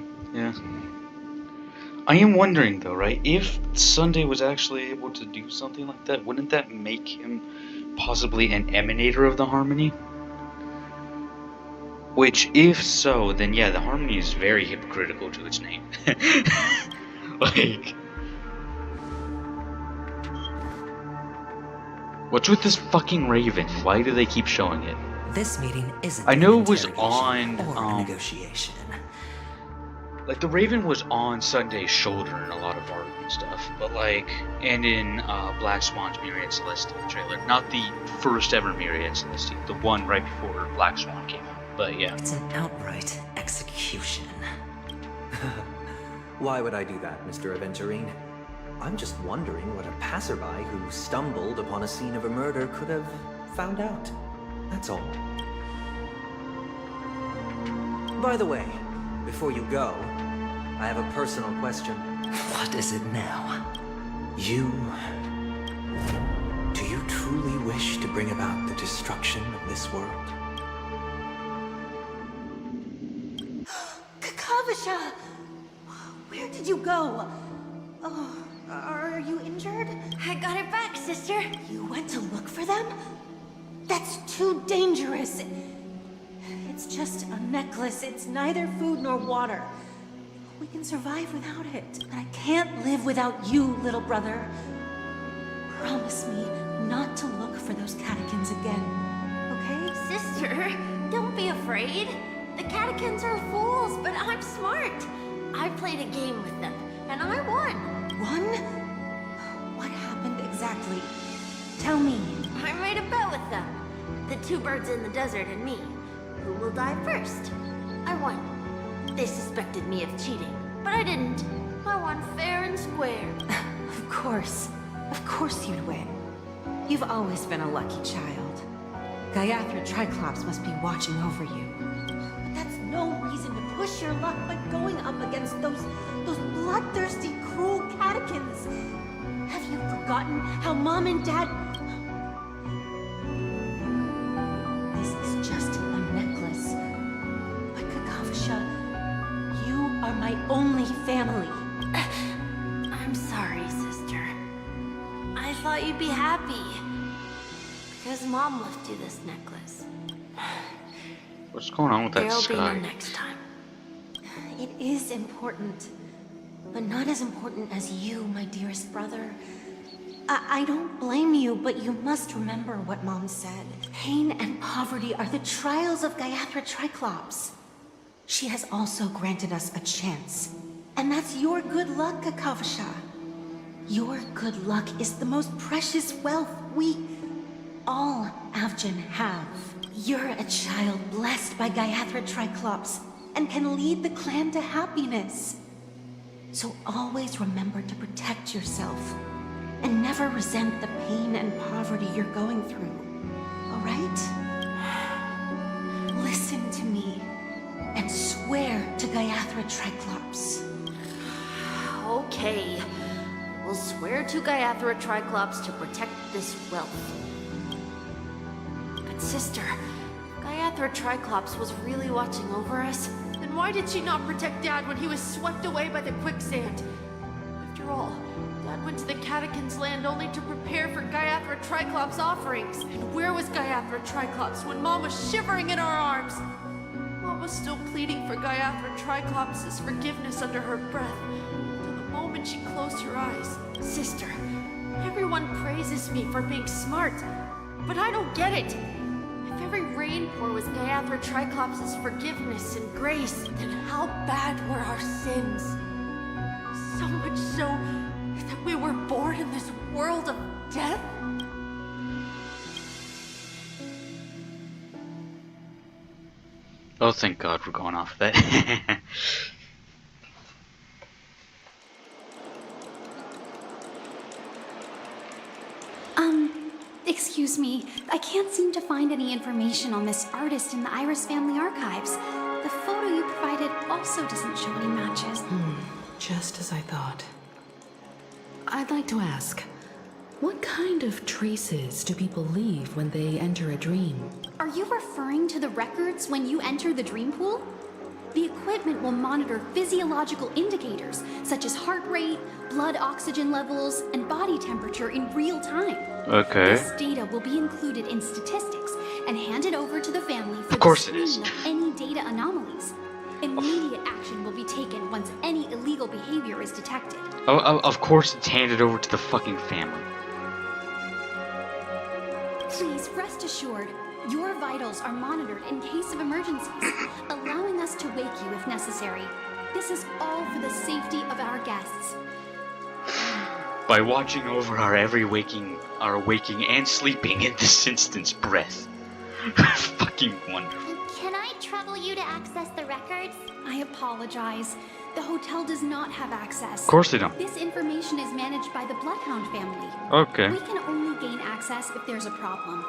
I am wondering though, right? If Sunday was actually able to do something like that, wouldn't that make him possibly an emanator of the Harmony? Which, if so, then yeah, the Harmony is very hypocritical to its name. Like, what's with this fucking Raven? Why do they keep showing it? This meeting isn't I know an it was interrogation on or a negotiation. Like the Raven was on Sunday's shoulder in a lot of art and stuff, but like, and in Black Swan's Myriad Celestial trailer, not the first ever Myriad Celestial, the one right before Black Swan came out. But yeah, It's an outright execution. Why would I do that, Mr. Aventurine? I'm just wondering what a passerby who stumbled upon a scene of a murder could have found out. That's all. By the way, before you go, I have a personal question. What is it now? Do you truly wish to bring about the destruction of this world? Kakavasha! Where did you go? Oh, are you injured? I got it back, sister. You went to look for them? That's too dangerous. It's just a necklace. It's neither food nor water. We can survive without it. But I can't live without you, little brother. Promise me not to look for those catechins again, okay? Sister, don't be afraid. The catechins are fools, but I'm smart. I played a game with them, and I won. Won? What happened exactly? Tell me. I made a bet with them. The two birds in the desert and me. Who will die first? I won. They suspected me of cheating, but I didn't. I won fair and square. Of course. Of course you'd win. You've always been a lucky child. Gaiathra Triclops must be watching over you. But that's no reason to push your luck by going up against those bloodthirsty, cruel catechins. Have you forgotten how Mom and Dad... This is just a necklace. But Kakavasha, you are my only family. I'm sorry, sister. I thought you'd be happy. Because Mom left you this necklace. what's going on with that There'll sky? be no next time. It is important, but not as important as you, my dearest brother. I don't blame you, but you must remember what Mom said. Pain and poverty are the trials of Gaiathra Triclops. She has also granted us a chance. And that's your good luck, Kakavasha. Your good luck is the most precious wealth we all Avgin have. You're a child blessed by Gaiathra Triclops and can lead the clan to happiness. So always remember to protect yourself and never resent the pain and poverty you're going through. All right? Listen to me and swear to Gaiathra Triclops. Okay. We'll swear to Gaiathra Triclops to protect this wealth. But sister, Gaiathra Triclops was really watching over us. Then why did she not protect Dad when he was swept away by the quicksand? After all, Dad went to the Catechins' land only to prepare for Gaiathra Triclops' offerings. And where was Gaiathra Triclops when Mom was shivering in our arms? Mom was still pleading for Gaiathra Triclops' forgiveness under her breath. The moment she closed her eyes. Sister, everyone praises me for being smart, but I don't get it. If every rain pour was Gaiathra Triclops' forgiveness and grace, then how bad were our sins? So much so that we were born in this world of death? Oh, thank God we're going off of that. Excuse me, I can't seem to find any information on this artist in the Iris family archives. The photo you provided also doesn't show any matches. Just as I thought. I'd like to ask, what kind of traces do people leave when they enter a dream? Are you referring to the records when you enter the dream pool? The equipment will monitor physiological indicators such as heart rate, blood oxygen levels, and body temperature in real time. Okay. This data will be included in statistics and handed over to the family for Of course the it is. screening of any data anomalies. Immediate action will be taken once any illegal behavior is detected. Of course it's handed over to the fucking family. Please rest assured, your vitals are monitored in case of emergencies, allowing us to wake you if necessary. This is all for the safety of our guests. By watching over our waking and sleeping in this instance breath. Fucking wonderful. Can I trouble you to access the records? I apologize. The hotel does not have access. Of course they don't. This information is managed by the Bloodhound family. Okay. We can only gain access if there's a problem.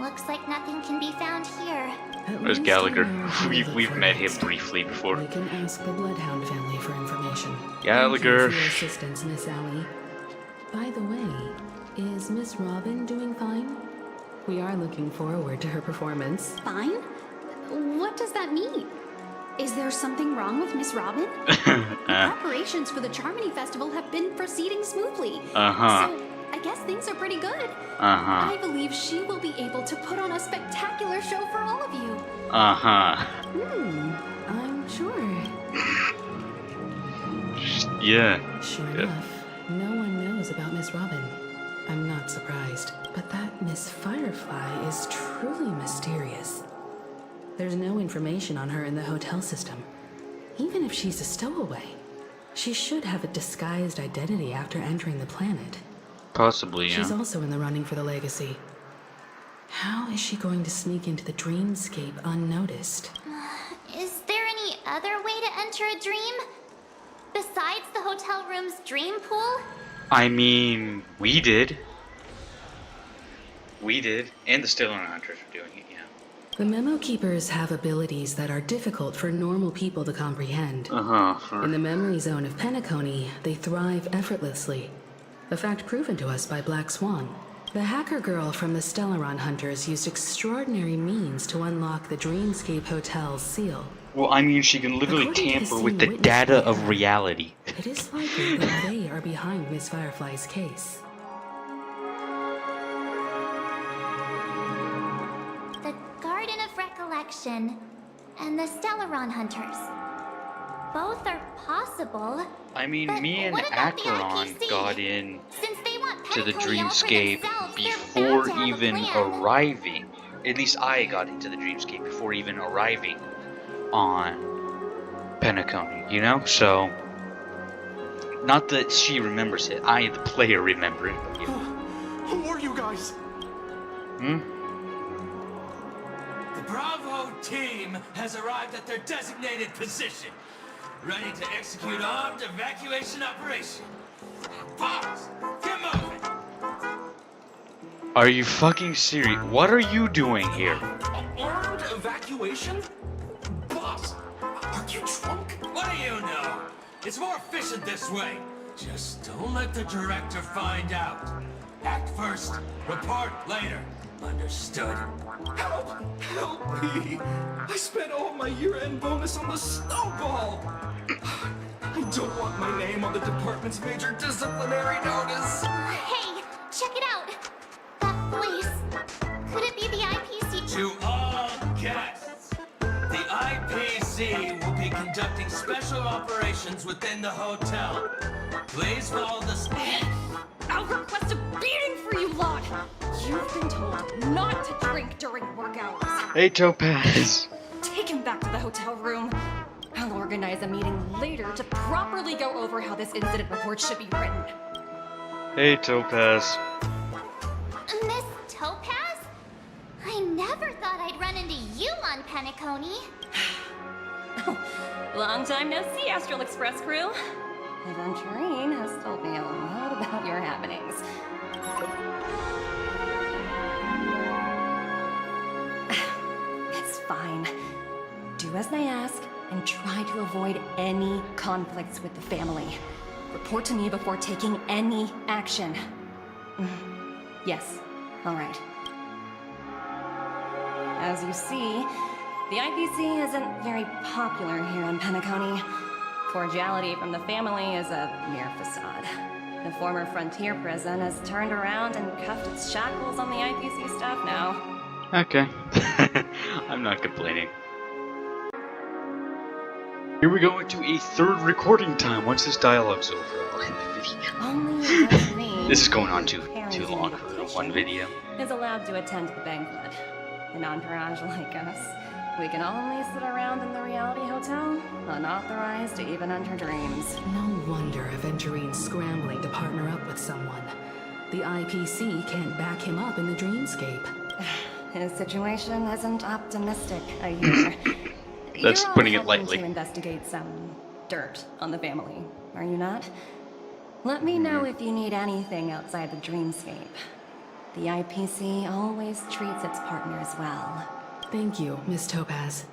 Looks like nothing can be found here. Where's Gallagher? We've met him briefly before. We can ask the Bloodhound family for information. Gallagher. Thank you for your assistance, Miss Allie. By the way, is Miss Robin doing fine? We are looking forward to her performance. Fine? What does that mean? Is there something wrong with Miss Robin? Preparations for the Charmony Festival have been proceeding smoothly. Uh-huh. So I guess things are pretty good. Uh-huh. I believe she will be able to put on a spectacular show for all of you. Uh-huh. I'm sure. Yeah. Sure enough, no one knows about Miss Robin. I'm not surprised. But that Miss Firefly is truly mysterious. There's no information on her in the hotel system. Even if she's a stowaway, she should have a disguised identity after entering the planet. Possibly, yeah. She's also in the running for the legacy. How is she going to sneak into the dreamscape unnoticed? Is there any other way to enter a dream? Besides the hotel room's dream pool? I mean, we did. We did. And the Stellar Hunters are doing it, yeah. The Memo Keepers have abilities that are difficult for normal people to comprehend. Uh-huh. In the memory zone of Penacony, they thrive effortlessly. A fact proven to us by Black Swan. The hacker girl from the Stellaron Hunters used extraordinary means to unlock the Dreamscape Hotel's seal. Well, I mean, she can literally According to the tamper with scene the witness data we of have, reality. It is likely that they are behind Miss Firefly's case. The Garden of Recollection and the Stellaron Hunters. Both are possible. I mean, But me and what about the Acheron IPC? got in Since they want to the Penacony all for dreamscape themselves, they're before bound to have a even plan. arriving. At least I got into the dreamscape before even arriving on Penacony, you know? So, not that she remembers it. I, the player, remember it. But, you know. Who are you guys? Hmm? The Bravo team has arrived at their designated position, ready to execute armed evacuation operation. Boss, get moving! Are you fucking serious? What are you doing here? Armed evacuation? Boss, are you drunk? What do you know? It's more efficient this way. Just don't let the director find out. Act first, report later. Understood? Help! Help me! I spent all my year-end bonus on the snowball! I don't want my name on the department's major disciplinary notice! Hey, check it out. That voice. Could it be the IPC? To all guests, the IPC will be conducting special operations within the hotel. Please follow the I'll request a beating for you lot! You've been told not to drink during work hours. Hey, Topaz. Take him back to the hotel room. I'll organize a meeting later to properly go over how this incident report should be written. Hey, Topaz. Miss Topaz? I never thought I'd run into you on Penacony. Long time no see, Astral Express crew. Aventurine has told me a lot about your happenings. Do as I ask, and try to avoid any conflicts with the family. Report to me before taking any action. Yes, all right. As you see, the IPC isn't very popular here in Penacony. Cordiality from the family is a mere facade. The former frontier prison has turned around and cuffed its shackles on the IPC staff now. Okay. I'm not complaining. Here we go into a third recording time once this dialogue's over. I'll end the video. Only one me, This is going on too long for one video. is allowed to attend the banquet. An entourage like us, we can only sit around in the reality hotel, unauthorized to even enter dreams. No wonder Aventurine's scrambling to partner up with someone. The IPC can't back him up in the dreamscape. His situation isn't optimistic, I hear. That's You're all putting it helping lightly. to investigate some dirt on the family, are you not? Let me know if you need anything outside the dreamscape. The IPC always treats its partners well. Thank you, Miss Topaz.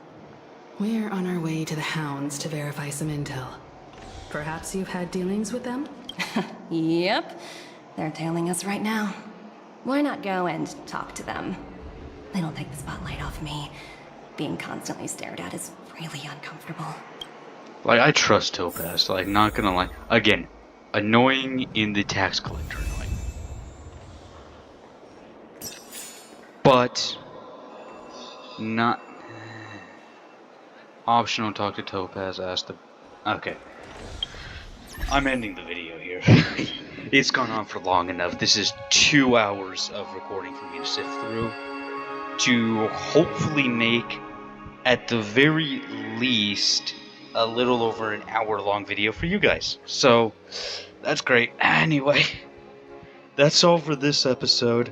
We're on our way to the Hounds to verify some intel. Perhaps you've had dealings with them? Yep. They're tailing us right now. Why not go and talk to them? They don't take the spotlight off me. Being constantly stared at is really uncomfortable. Like, I trust Topaz, like, not gonna lie. Again, annoying in the tax collector annoying. But, not... Optional, talk to Topaz, ask the... Okay. I'm ending the video here. It's gone on for long enough. This is 2 hours of recording for me to sift through. To hopefully make, at the very least, a little over an hour-long video for you guys. So, that's great. Anyway, that's all for this episode.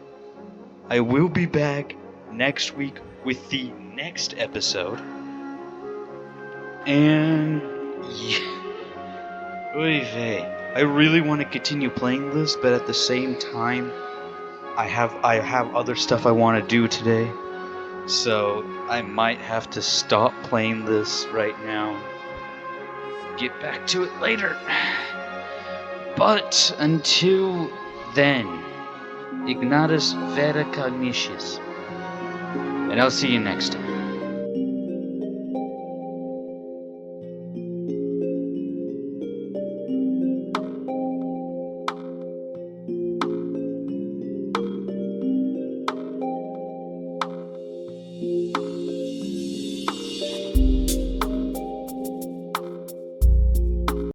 I will be back next week with the next episode. And yeah, oy vey. I really want to continue playing this, but at the same time, I have other stuff I want to do today. So I might have to stop playing this right now. Get back to it later. But until then, Ignatus Vera Cognitius. And I'll see you next time.